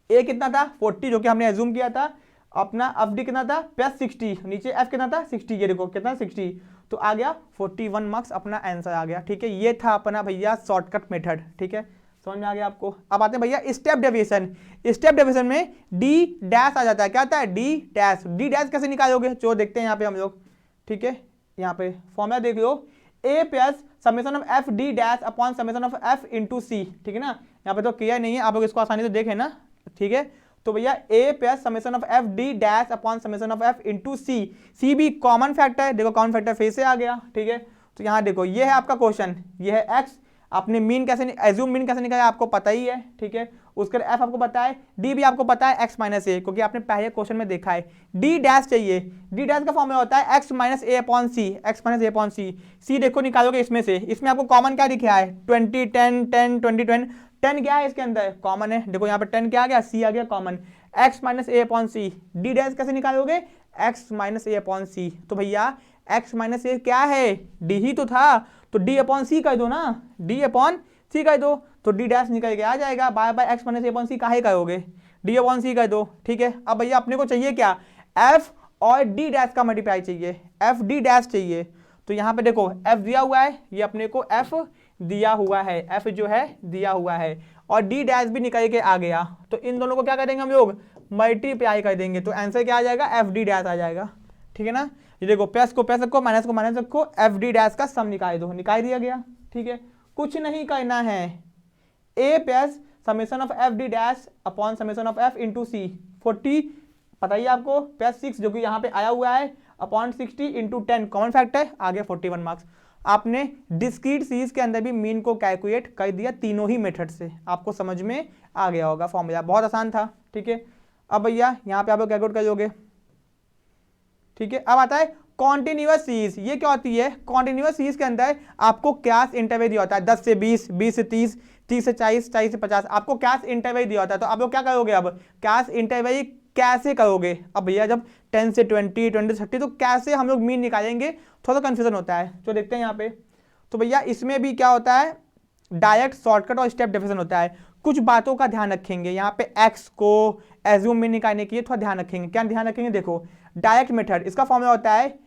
ए कितना था 40, जो कि हमने एज्यूम किया था, अपना एफ डी कितना था +60, नीचे एफ कितना था 60, ये देखो कितना 60, तो आ गया 41 मार्क्स, अपना आंसर आ गया, ठीक है। ये था अपना भैया शॉर्टकट मेथड, ठीक है, समझ में आ गया आपको। अब आते हैं भैया स्टेप डेविएशन। स्टेप डेविएशन में डी डैश आ जाता है, क्या आता है, डी डैश। डी डैश कैसे निकालोगे, जो देखते हैं यहाँ पे हम लोग, ठीक है। यहाँ पे फॉर्मूला देख लो, A plus summation of F D dash upon summation of F into C, ठीक है ना। यहाँ पे तो क्लियर नहीं है, आप लोग इसको आसानी से देखें ना, ठीक है। तो भैया A plus summation of F D dash upon summation of F into C, C भी कॉमन फैक्टर है, देखो कॉमन फैक्टर फिर से आ गया, ठीक है। तो यहाँ देखो ये है आपका क्वेश्चन, ये है एक्स, आपने मीन कैसे एज्यूम मीन कैसे निकाला आपको पता ही है, ठीक है। उसके एफ आपको पता है, डी भी आपको पता है एक्स माइनस ए, क्योंकि आपने पहले क्वेश्चन में देखा है। डी डैश चाहिए, डी डैश का फॉर्मूला होता है x minus A upon C, x minus A upon सी। सी देखो निकालोगे इसमें से, इसमें आपको कॉमन क्या दिखा है 20 10 10 20 20, 10 क्या है इसके अंदर कॉमन है, देखो यहाँ पे 10 क्या आ गया, सी आ गया common, x minus A upon C. D dash कैसे निकालोगे, एक्स माइनस ए अपॉन सी। तो भैया एक्स माइनस ए क्या है, डी ही तो था, तो डी अपॉन सी कर दो ना, डी अपॉन सी कर दो, तो डी डैश निकल के आ जाएगा। Bye bye x minus A upon सी काहे करोगे, डी अपॉन सी कर दो, ठीक है। अब भैया अपने को चाहिए क्या, एफ और डी डैश का मल्टीप्लाई चाहिए, एफ डी डैश चाहिए। तो यहाँ पे देखो एफ दिया हुआ है, ये अपने को एफ दिया हुआ है, एफ जो है दिया हुआ है, और डी डैश भी निकल के आ गया। तो इन दोनों को क्या करेंगे हम लोग, मल्टीप्लाई कर देंगे, तो आंसर क्या आ जाएगा, एफ डी डैश आ जाएगा, ठीक है ना। ये देखो प्लस को प्लस रखो, माइनस को माइनस रखो, एफ डी डैश का सम निकाल दो, निकाल दिया गया, ठीक है। कुछ नहीं करना है, A plus summation of F D dash upon summation of F into C, 40 पता ही आपको, प्लस 6 जो कि यहाँ पे आया हुआ है अपॉन 60 इंटू 10 कॉमन फैक्टर, आगे 41 मार्क्स। आपने डिस्क्रीट सीरीज के अंदर भी मीन को कैलकुलेट कर दिया तीनों ही मेथड से, आपको समझ में आ गया होगा, फॉर्मूला बहुत आसान था, ठीक है। अब भैया यहाँ पे आप लोग कैलकुलेट करोगे, ठीक है। अब आता है कॉन्टिन्यूअस सीरीज, ये क्या होती है, कॉन्टिन्यूअस सीरीज के अंदर आपको क्लास इंटरवल दिया होता है 10 से 20, 20 से 30, 30 से 40, 40 से 50, आपको क्लास इंटरवल दिया होता है। तो आप लोग क्या करोगे, अब क्लास इंटरवल कैसे करोगे, अब भैया जब 10 से 20, 20 से 30, तो कैसे हम लोग मीन निकालेंगे, थोड़ा सा कंफ्यूजन होता है, तो देखते हैं यहाँ पे। तो भैया इसमें भी क्या होता है, डायरेक्ट शॉर्टकट और स्टेप डिफरेंस होता है। कुछ बातों का ध्यान रखेंगे, यहाँ पे एक्स को एज्यूम मीन निकालने के लिए थोड़ा ध्यान रखेंगे। क्या ध्यान रखेंगे, देखो डायरेक्ट मेथड, इसका फॉर्मूला होता है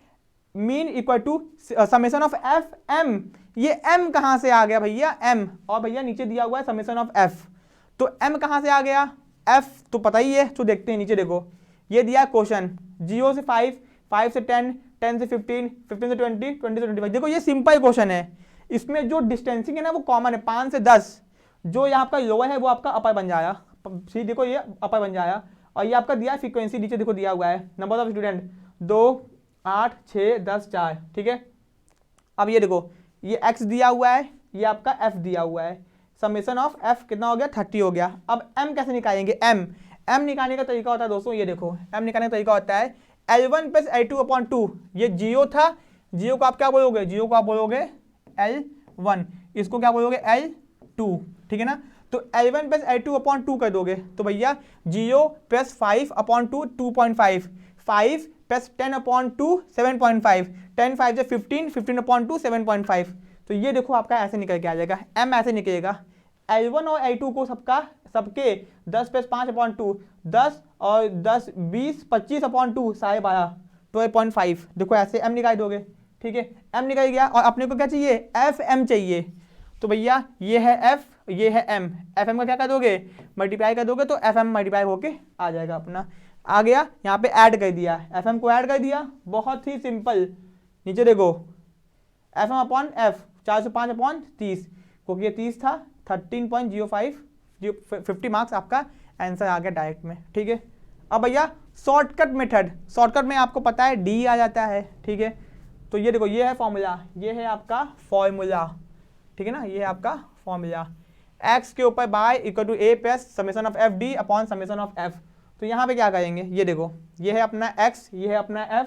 mean equal to summation of F M. ये एम कहां से आ गया भैया, एम, और भैया नीचे दिया हुआ है समेशन ऑफ एफ, तो एम कहां से आ गया, एफ तो पता ही है, तो देखते हैं नीचे देखो, ये दिया क्वेश्चन 0 से 5, 5 से 10, 10 से 15, 15 से 20, 20 से 25। देखो ये सिंपल क्वेश्चन है, इसमें जो डिस्टेंसिंग है ना वो कॉमन है, 5 से 10, जो यहाँ आपका लोअर है वो आपका अपर बन जाएगा, सी देखो ये अपर बन जाएगा, और ये आपका दिया है फ्रीक्वेंसी, नीचे देखो दिया हुआ है नंबर ऑफ स्टूडेंट 2, 8, 6, 10, 4, ठीक है। अब ये देखो ये x दिया हुआ है, ये आपका f दिया हुआ है, समेशन ऑफ f कितना हो गया 30 हो गया। अब m कैसे निकालेंगे, m निकालने का तरीका होता है दोस्तों, ये देखो m निकालने का तरीका होता है L1 प्लस L2 अपॉन 2, ये जियो था, जियो को आप क्या बोलोगे, जियो को आप बोलोगे L1, इसको क्या बोलोगे L2, ठीक है ना। तो L1 प्लस L2 अपॉन 2 कर दोगे, तो भैया जियो प्लस 5 अपॉन 2 2.5, 5 प्लस 10 अपॉन 2 7.5, 10 5 से 15, 15 अपॉन 2 7.5। तो ये देखो आपका ऐसे निकल के आ जाएगा, m ऐसे निकलेगा। L1 और L2 को सबके 10 प्लस 5 अपॉन 2, 10 और 10 20 25 अपॉन 2 12.5, 12.5, देखो ऐसे m निकाल दोगे, ठीक है। m निकल गया, और अपने को क्या चाहिए, एफ एम चाहिए। तो भैया ये है f, ये है m, एफ एम का क्या कर दोगे, मल्टीप्लाई कर दोगे, तो एफ एम मल्टीप्लाई होके आ जाएगा अपना, आ गया। यहाँ पे ऐड कर दिया, एफ एम को ऐड कर दिया, बहुत ही सिंपल। नीचे देखो एफ एम अपॉन एफ 4 से 5 अपॉन 30, क्योंकि ये 30 था 13.05, 50 मार्क्स आपका आंसर आ गया डायरेक्ट में, ठीक है। अब भैया शॉर्टकट मेथड, शॉर्टकट में आपको पता है डी आ जाता है, ठीक है। तो ये देखो ये है फॉर्मूला, ये है आपका फॉर्मूला, ठीक है ना, ये है आपका फॉर्मूला, एक्स के ऊपर by equal to A plus summation of F D upon summation of F. तो यहाँ पे क्या करेंगे, ये देखो ये है अपना x, ये है अपना f,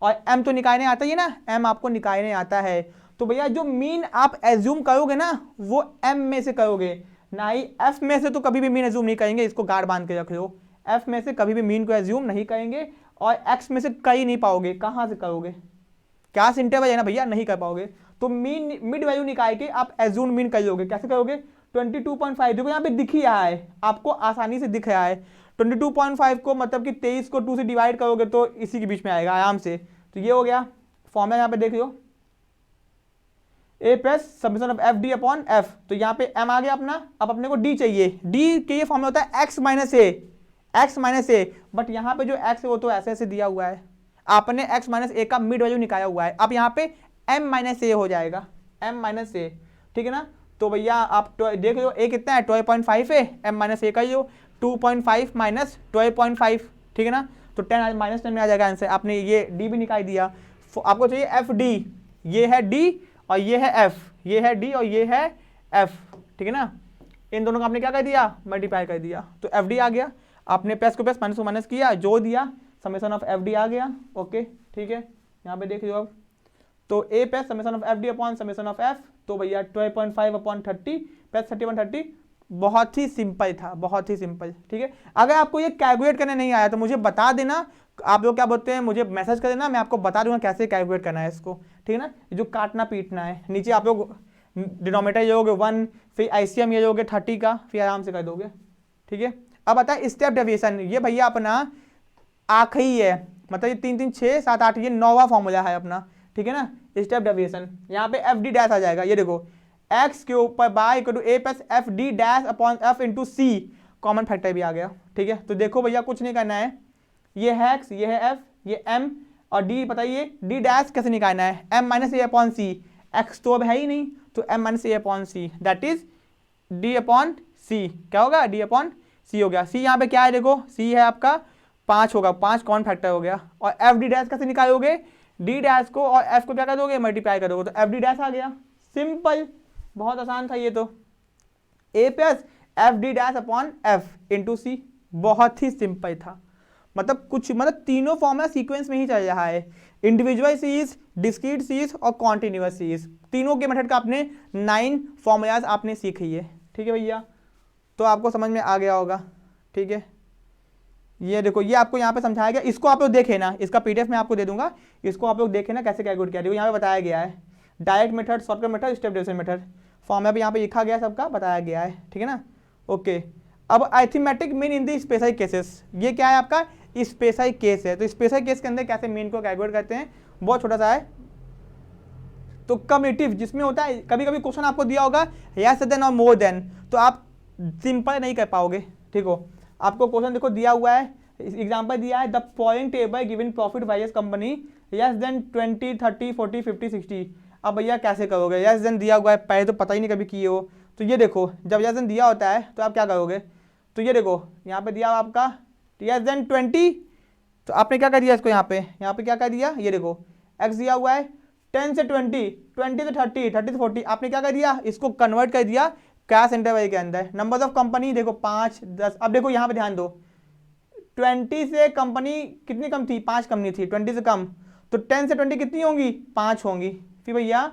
और m तो निकालने आता ही है ना, m आपको निकालने आता है। तो भैया जो मीन आप एज्यूम करोगे ना वो m में से करोगे, ना ही f में से। तो कभी भी मीन एज्यूम नहीं करेंगे, इसको गार्ड बांध के रख लो, f में से कभी भी मीन को एज्यूम नहीं करेंगे, और x में से कर ही नहीं पाओगे, कहाँ से करोगे, क्लास इंटरवल है ना भैया, नहीं कर पाओगे। तो मीन मिड वैल्यू निकाल के आप एज्यूम मीन कर लोगे, कैसे करोगे, 22.5 देखो यहाँ पे दिख ही रहा है, आपको आसानी से दिख रहा है। 22.5 को मतलब कि 23 को 2 से डिवाइड करोगे तो इसी के बीच में आएगा आराम से। तो ये हो गया फॉर्मूला, यहाँ पे देख लो a plus summation of F D upon F, तो यहाँ पे m आ गया अपना। अब अपने को d चाहिए, d के ये फॉर्मूला होता है x माइनस ए, बट यहाँ पे जो x है वो तो ऐसे दिया हुआ है, आपने x माइनस ए का मिड वैल्यू निकाला हुआ है। अब यहाँ पे m माइनस ए हो जाएगा, m माइनस ए, ठीक है ना। तो भैया आप देख लो a कितना है 12.5 है, m माइनस ए का लो 2.5 माइनस 12.5, ठीक है ना। तो 10 माइनस 10 में आ जाएगा आंसर। आपने ये d भी निकाल दिया, आपको चाहिए एफ डी, ये है d और ये है f, ये है d और ये है एफ, ठीक है ना, इन दोनों का आपने क्या कर दिया, मल्टीप्लाई कर दिया, तो एफ डी आ गया। आपने प्लस को प्लस माइनस को माइनस किया, जो दिया समेशन ऑफ एफ डी आ गया। ओके ठीक है, यहाँ पे देख लो अब, तो A plus summation of F D upon summation of F, तो भैया 12.5 अपॉन 30 प्लस 30/30, बहुत ही सिंपल था, बहुत ही सिंपल। ठीक है, अगर आपको ये कैलकुलेट करने नहीं आया तो मुझे बता देना, आप लोग क्या बोलते हैं, मुझे मैसेज कर देना, मैं आपको बता दूंगा कैसे कैलकुलेट करना है इसको। ठीक है ना, जो काटना पीटना है, नीचे आप लोग डिनोमिनेटर ये लोगे 1, फिर आईसीएम ये लोगे 30 का, फिर आराम से कर दोगे। ठीक है, अब आता है स्टेप डेविएशन, ये भैया अपना आखिरी है, मतलब ये 3 3 6 7 8 ये 9वां फॉर्मूला है अपना। ठीक है ना, स्टेप डेविएशन, यहाँ पे एफ डी डैश आ जाएगा, ये देखो एक्स के ऊपर by equal to A plus F D dash upon F into C, common factor भी आ गया। ठीक है, तो देखो भैया कुछ नहीं करना है, ये है एक्स, ये है एफ, ये एम और डी, बताइए डी डैश कैसे निकालना है, M minus A upon C, X तो अब है ही नहीं, तो M minus A upon C that is D upon C, क्या होगा, डी अपॉन सी हो गया। सी यहाँ पे क्या है, देखो सी है आपका 5 होगा, 5 कॉमन फैक्टर हो गया, और एफ डी डैश कैसे निकालोगे, डी डैश को और एफ को क्या कर दोगे, मल्टीप्लाई कर दोगे, तो एफ डी डैश आ गया, सिंपल, बहुत आसान था ये तो, A plus F D dash upon F into C, बहुत ही सिंपल था, मतलब कुछ, मतलब तीनों फॉर्मूला सीक्वेंस में ही चल रहा है, इंडिविजुअल सीरीज, डिस्क्रीट सीरीज और कॉन्टिन्यूअस सीरीज, तीनों के मेथड का आपने 9 फॉर्मूलाज आपने सीखी है। ठीक है भैया, तो आपको समझ में आ गया होगा। ठीक है, ये देखो, ये आपको यहाँ पे समझाया गया, इसको आप लोग देखे ना, इसका पीडीएफ मैं आपको दे दूंगा, इसको आप लोग देखे ना कैसे कैलकुलेट किया, देखो यहाँ पे बताया गया है, direct method, shortcut method, step deviation method, formula भी यहाँ पे लिखा गया है, सबका बताया गया है। ठीक है ना, ओके। अब arithmetic mean in the special cases, ये क्या है आपका स्पेशल केस है, तो स्पेशल केस के अंदर कैसे मीन को कैलकुलेट करते हैं, बहुत छोटा सा है। तो कम्यूटेटिव जिसमें होता है, कभी कभी क्वेश्चन आपको दिया होगा यस देन और मोर देन, तो आप सिंपल नहीं कर पाओगे। ठीक हो, आपको क्वेश्चन देखो दिया हुआ है, एग्जांपल दिया है, the following table given profit wise company less than 20 30 40 50 60, अब भैया कैसे करोगे, यस देन दिया हुआ है, पहले तो पता ही नहीं कभी किए हो, तो ये देखो जब यस देन दिया होता है तो आप क्या करोगे, तो ये देखो यहाँ पे दिया आपका यस देन 20, तो आपने क्या कर दिया इसको, यहाँ पे क्या कर दिया, ये देखो एक्स दिया हुआ है 10 से 20, 20 से 30, 30 से 40, आपने क्या कर दिया, इसको कन्वर्ट कर दिया कैश इंटरवल के अंदर। नंबर्स ऑफ कंपनी देखो 5 10, अब देखो यहाँ पे ध्यान दो, 20 से कंपनी कितनी कम थी, 5 कंपनी थी, 20 से कम, तो 10 से 20 कितनी होंगी, 5 होंगी। फिर भैया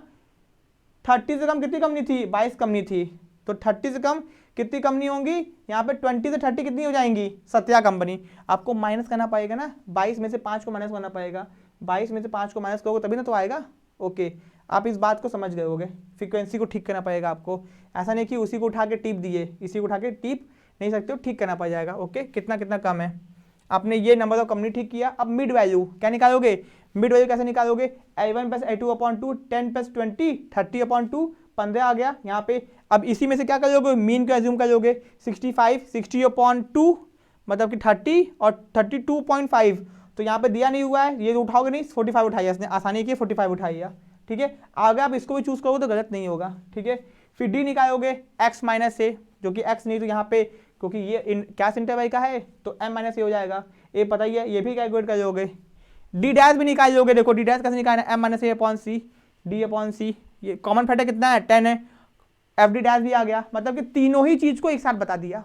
30 से कम कितनी कंपनी थी, 22 कंपनी थी, तो 30 से कम कितनी कंपनी होंगी, यहाँ पे 20 से 30 कितनी हो जाएंगी, 17 कंपनी। आपको माइनस करना पड़ेगा ना, 22 में से 5 को माइनस करना पड़ेगा, 22 में से 5 को माइनस करोगे तभी ना तो आएगा। ओके, आप इस बात को समझ गए होगे, फ्रीक्वेंसी को ठीक करना पड़ेगा आपको, ऐसा नहीं कि उसी को उठा के टिप दिए, इसी को उठा के टिप नहीं सकते हो, ठीक करना पड़ जाएगा। ओके, कितना कितना कम है, आपने ये नंबर ऑफ कंपनी ठीक किया। अब मिड वैल्यू क्या निकालोगे, मिड वैल्यू कैसे निकालोगे, A1 plus A2 upon 2, 10 plus 20, 30 upon 2, 15 आ गया यहाँ पे। अब इसी में से क्या करोगे, मीन को एज्यूम करोगे, 65 60 अपॉन 2 मतलब कि 30 और 32.5, तो यहाँ पे दिया नहीं हुआ है, ये उठाओगे नहीं, 45 उठाइए, इसने आसानी की 45 उठाइए। ठीक है, आगे आप इसको भी चूज करोगे तो गलत नहीं होगा। ठीक है, फिर डी निकालोगे x माइनस ए, जो कि x नहीं तो यहाँ पे क्योंकि ये कैश इंटरवल का है तो m माइनस ए हो जाएगा, ए पता ही है, ये भी कैलकुलेट कर लोगे। डी डैश भी निकाल लोगे, देखो डी डैश कैसे निकालना है, m minus A upon C, D upon सी, ये कॉमन फैक्टर कितना है 10 है, एफ डी डैश भी आ गया, मतलब कि तीनों ही चीज को एक साथ बता दिया,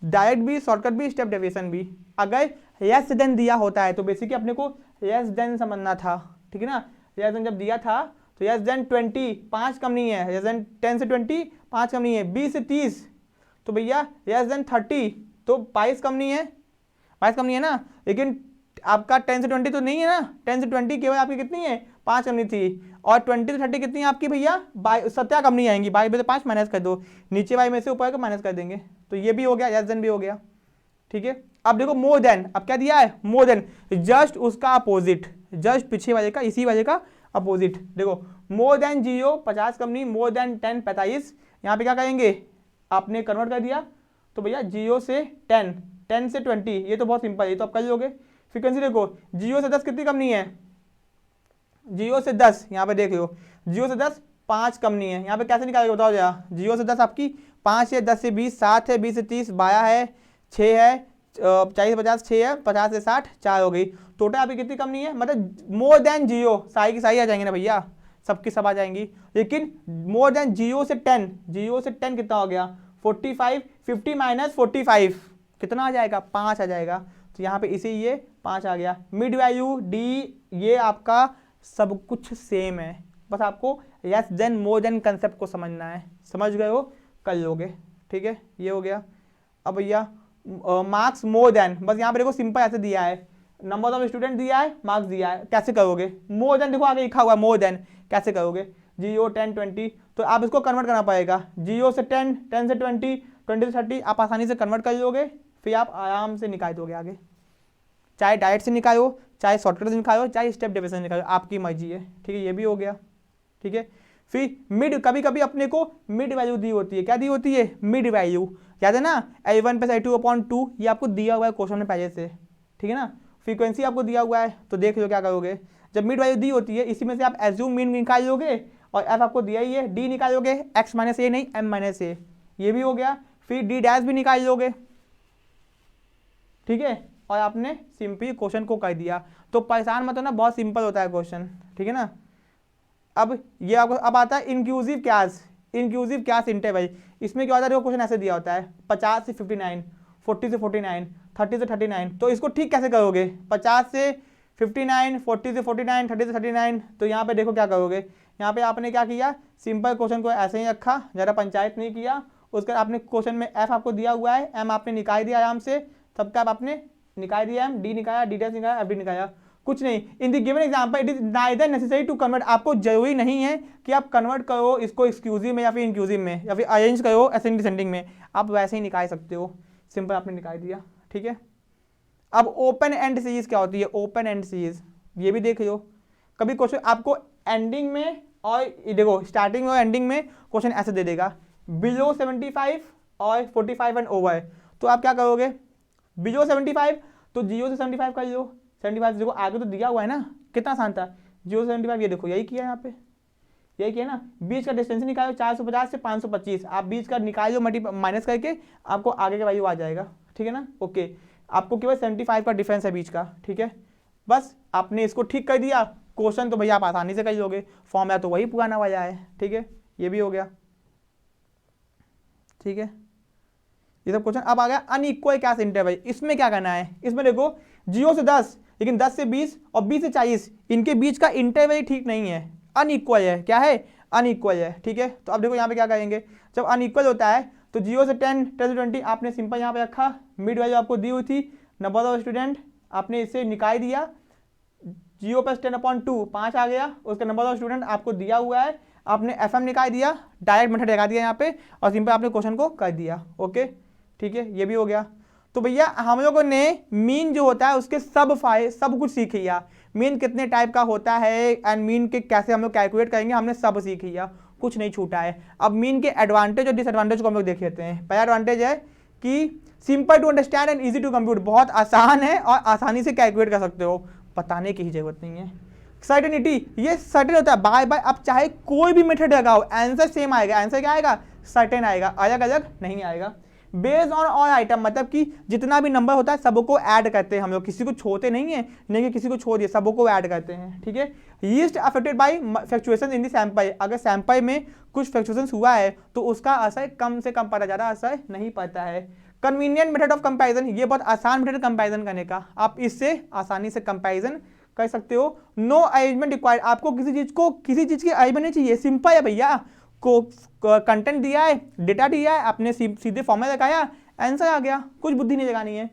डायरेक्ट भी, शॉर्टकट भी, स्टेप डेविएशन भी। अगर यस देन दिया होता है तो बेसिकली अपने को यस देन समझना था। ठीक है ना, यस देन जब दिया था तो यस देन 20 5 कम नहीं है, यस देन 10 से 20 5 कम नहीं है, 20 से 30 तो भैया यस देन 30 तो 22 कम नहीं है, 22 कम नहीं है ना, लेकिन आपका 10 से 20 तो नहीं है ना, 10 से 20 केवल आपकी कितनी है 5 कम नहीं थी, और 20 से 30 कितनी है आपकी भैया 17 कम नहीं आएंगी, 22 में से 5 माइनस कर दो, नीचे वाई में से ऊपर को माइनस कर देंगे, तो ये भी हो गया, यस देन भी हो गया। ठीक है, अब देखो मोर देन, अब क्या दिया है मोर देन, जस्ट उसका अपोजिट, जस्ट पीछे वाले का, इसी वाले का अपोजिट। देखो मोर देन 0 50 कम नहीं, मोर देन 10 45, यहाँ पे क्या करेंगे, आपने कन्वर्ट कर दिया तो भैया 0 से 10 10 से 20, ये तो बहुत सिंपल है, ये तो आप कर लोगे। फ्रीक्वेंसी देखो 0 से 10 कितनी कम नहीं है, 0 से 10 यहाँ पे देख लो, 0 से 10 5 कम नहीं है, यहाँ पे कैसे निकालेगा बताओ जरा, 0 से 10 आपकी 5 है, 10 से 20 7 है, 20 से 30 12 है, 6 है, 40 से 50 6 है, 50 से 60 4 हो गई, टोटल आपकी कितनी कम नहीं है, मतलब मोर देन 0, साई की साई आ जाएंगे ना भैया, सबकी सब आ जाएंगी। लेकिन मोर देन 0 से 10, 0 से 10 कितना हो गया 45, 50 माइनस 45 कितना आ जाएगा 5 आ जाएगा। तो यहाँ पे इसे ये 5 आ गया। मिड वैल्यू डी, ये आपका सब कुछ सेम है, बस आपको less than more than concept को समझना है। समझ गए हो, कर लोगे। ठीक है, ये हो गया। अब भैया मार्क्स मोर देन, बस यहाँ पे देखो सिंपल ऐसे दिया है, नंबर ऑफ स्टूडेंट दिया है, मार्क्स दिया है, कैसे करोगे मोर देन, देखो आगे लिखा हुआ है मोर देन, कैसे करोगे 0, 10, 20, तो आप इसको कन्वर्ट करना पड़ेगा 0 से 10, 10 से 20, 20 से 30, आप आसानी से कन्वर्ट कर लोगे, फिर आप आराम से निकाल दोगे आगे, चाहे डायरेक्ट से निकालो, चाहे शॉर्टकट से निकालो, चाहे स्टेप डिवीजन से निकालो, आपकी मर्जी है। ठीक है, ये भी हो गया। ठीक है, फिर मिड, कभी कभी अपने को मिड वैल्यू दी होती है, क्या दी होती है मिड वैल्यू, याद है ना L1 + L2/2, ये आपको दिया हुआ है क्वेश्चन में पहले से। ठीक है ना, फ्रीक्वेंसी आपको दिया हुआ है, तो देख लो क्या करोगे। जब मिड वैल्यू दी होती है, इसी में से आप एज्यूम मीन निकाल लोगे, और एफ आपको दिया ही है, डी निकालोगे, x - a नहीं m - a, ये भी हो गया। फिर डी डैश भी निकाल लोगे। ठीक है, और आपने सिंपली क्वेश्चन को कर दिया। तो परेशान मत होना, बहुत सिंपल होता है क्वेश्चन। ठीक है ना, अब ये आपको अब आता है inclusive class, inclusive class interval. इसमें क्या होता है, देखो क्वेश्चन ऐसे दिया होता है 50 से 59, 40 से 49, 30 से 39, तो इसको ठीक कैसे करोगे 50 से 59, 40 से 49, 30 से 39, तो यहाँ पे देखो क्या करोगे। यहाँ पे आपने क्या किया, सिंपल क्वेश्चन को ऐसे ही रखा, ज़्यादा पंचायत नहीं किया। उसके बाद आपने क्वेश्चन में एफ आपको दिया हुआ है, एम आपने निकाल दिया आराम से, सबका आपने निकाल दिया, एम डी निकाला, डी डैश निकाला, एफ डी निकाला, कुछ नहीं। In the given example it is neither necessary to convert, आपको जरूरी नहीं है कि आप कन्वर्ट करो इसको एक्सक्लूसिव में या फिर इंक्लूसिव में या फिर अरेंज करो असेंडिंग डिसेंडिंग में, आप वैसे ही निकाल सकते हो, सिंपल आपने निकाल दिया। ठीक है, अब ओपन एंड सीरीज क्या होती है, ओपन एंड सीरीज ये भी देख लो। कभी क्वेश्चन आपको एंडिंग में और देखो स्टार्टिंग और एंडिंग में क्वेश्चन ऐसे दे देगा बिलो 75 और 45 एंड ओवर, तो आप क्या करोगे बिलो 75, तो 0 से 75 कर लो, 75 देखो आगे तो दिया हुआ है ना, कितना आसान था 0 से 75, ये देखो यही किया यहाँ पे, यही किया ना। बीच का डिस्टेंस निकालो 450 से 525, आप बीच का निकाल लो माइनस करके, आपको आगे का वैल्यू आ जाएगा। ठीक है ना, ओके, आपको केवल 75 का डिफरेंस है बीच का। ठीक है, बस आपने इसको ठीक कर दिया, क्वेश्चन तो भैया आप आसानी से कर लोगे, फॉर्मूला तो वही पुराना वाला है। ठीक है, ये भी हो गया। ठीक है, ये सब क्वेश्चन। अब आ गया अनइक्वल क्लास इंटरवल, इसमें क्या करना है, इसमें देखो 0 से 10, लेकिन 10 से 20 और 20 से 40 इनके बीच का इंटरवल ठीक नहीं है, अनइक्वल है। क्या है, अनइक्वल है। ठीक है, तो अब देखो यहाँ पे क्या करेंगे, जब अनइक्वल होता है तो 0 से 10, 10 से 20 आपने सिंपल यहाँ पे रखा, मिड वैल्यू आपको दी हुई थी, नंबर ऑफ स्टूडेंट आपने इसे निकाल दिया, 0 + 10/2 5 आ गया, उसका नंबर ऑफ स्टूडेंट आपको दिया हुआ है, आपने एफ एम निकाल दिया, डायरेक्ट मेथड लगा दिया यहाँ पे, और सिंपल आपने क्वेश्चन को कर दिया। ओके, ठीक है, ये भी हो गया। तो भैया हम लोगों ने मीन जो होता है उसके सब कुछ सीख लिया, मीन कितने टाइप का होता है एंड मीन के कैसे हम लोग कैलकुलेट करेंगे, हमने सब सीख लिया, कुछ नहीं छूटा है। अब मीन के एडवांटेज और डिसएडवांटेज को हम लोग देख लेते हैं। पहला एडवांटेज है कि simple to understand and easy to compute, बहुत आसान है और आसानी से कैलकुलेट कर सकते हो, बताने की ही जरूरत नहीं है। सर्टेनिटी, ये सर्टेन होता है, बाय बाय आप चाहे कोई भी मेथड लगाओ आंसर सेम आएगा, आंसर क्या आएगा सर्टेन आएगा, अलग अलग नहीं आएगा। बेस्ड ऑन ऑल आइटम, मतलब कि जितना भी नंबर होता है सबको ऐड करते हैं हम लोग, किसी को छोड़ते नहीं है, नहीं कि किसी को छोड़ दिए, सबको ऐड करते हैं। ठीक है, least affected by fluctuation in the sample, अगर सैंपल में कुछ फ्लक्चुएशन हुआ है तो उसका असर कम से कम पड़ता, ज़्यादा असर नहीं पड़ता है। कन्वीनियंट मेथड ऑफ कंपैरिजन, ये बहुत आसान मेथड कंपैरिजन करने का, आप इससे आसानी से कंपैरिजन कर सकते हो। नो अरेंजमेंट रिक्वायर्ड, आपको किसी चीज़ की अरेंजमेंट नहीं चाहिए, सिंपल है भैया, को कंटेंट दिया है, डेटा दिया है, आपने सीधे फॉर्मूला लगाया, आंसर आ गया, कुछ बुद्धि नहीं लगानी है।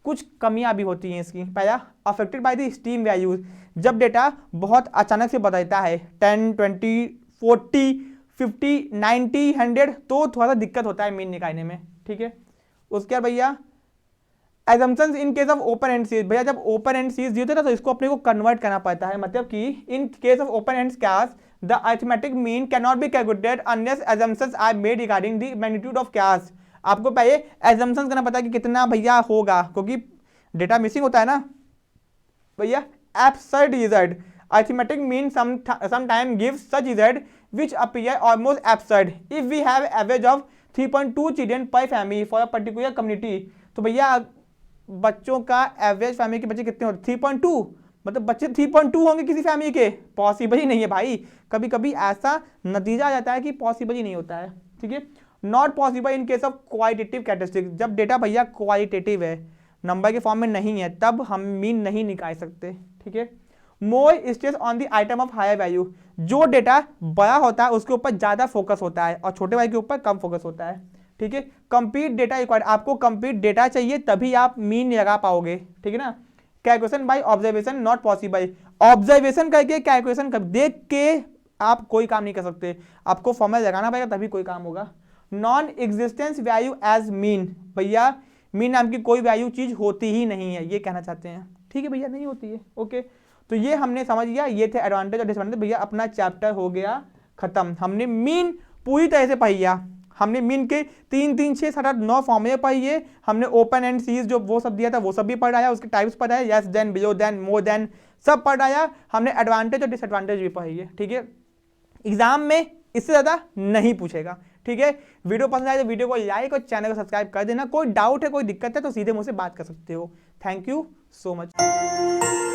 कुछ कमियां भी होती हैं इसकी। पहला, affected by the extreme values, जब डेटा बहुत अचानक से बदलता है 10, 20, 40, 50, 90, 100, तो थोड़ा सा दिक्कत होता है मीन निकालने में। ठीक है, उसके बाद भैया assumptions in case of open and series, भैया जब ओपन एंड सीरीज दिए थे ना तो इसको अपने को कन्वर्ट करना पड़ता है, मतलब कि in case of open and class the arithmetic mean cannot be calculated unless assumptions are made regarding the magnitude of class। आपको पहले assumptions करना पता है कि कितना भैया होगा, क्योंकि डेटा मिसिंग होता है ना भैया। absurd result, arithmetic mean sometime gives such result which appear almost absurd if we have average of 3.2 children per family for a particular community। तो भैया बच्चों का एवरेज फैमिली के बच्चे कितने होते 3.2, मतलब बच्चे 3.2 होंगे किसी फैमिली के, पॉसिबल ही नहीं है भाई। कभी कभी ऐसा नतीजा आ जाता है कि पॉसिबल ही नहीं होता है, ठीक है। Not possible in case of qualitative characteristics, जब डेटा भैया क्वालिटेटिव है, नंबर के फॉर्म में नहीं है, तब हम मीन नहीं निकाल सकते, ठीक है। More stress on the item of higher value, जो डेटा बड़ा होता है उसके ऊपर ज्यादा फोकस होता है और छोटे वैल्यू के ऊपर कम फोकस होता है, ठीक है। कंप्लीट डेटा रिक्वायर्ड, आपको कंप्लीट डेटा चाहिए तभी आप मीन लगा पाओगे, ठीक है ना। Calculation by observation not possible, observation करके कैलकुलेशन कर देख के आप कोई काम नहीं कर सकते, आपको फॉर्मूला लगाना पड़ेगा तभी कोई काम होगा। Non existence value as mean, भैया मीन नाम की कोई वैल्यू चीज होती ही नहीं है, ये कहना चाहते हैं, ठीक है भैया, नहीं होती है, ओके। तो ये हमने समझ लिया, ये थे एडवांटेज और डिसएडवांटेज। भैया अपना चैप्टर हो गया खत्म, हमने मीन पूरी तरह से पढ़ लिया, हमने मीन के 3 3 6 7 8 9 फॉर्मूले पढ़िए, हमने ओपन एंड सीरीज जो वो सब दिया था वो सब भी पढ़ाया, उसके टाइप्स पढ़ाया, less than, below than, more than, सब पढ़ाया हमने, एडवांटेज और डिसएडवांटेज भी पढ़िए, ठीक है। एग्जाम में इससे ज्यादा नहीं पूछेगा, ठीक है। वीडियो पसंद आए तो वीडियो को लाइक और चैनल को सब्सक्राइब कर देना। कोई डाउट है, कोई दिक्कत है तो सीधे मुझसे बात कर सकते हो। Thank you so much.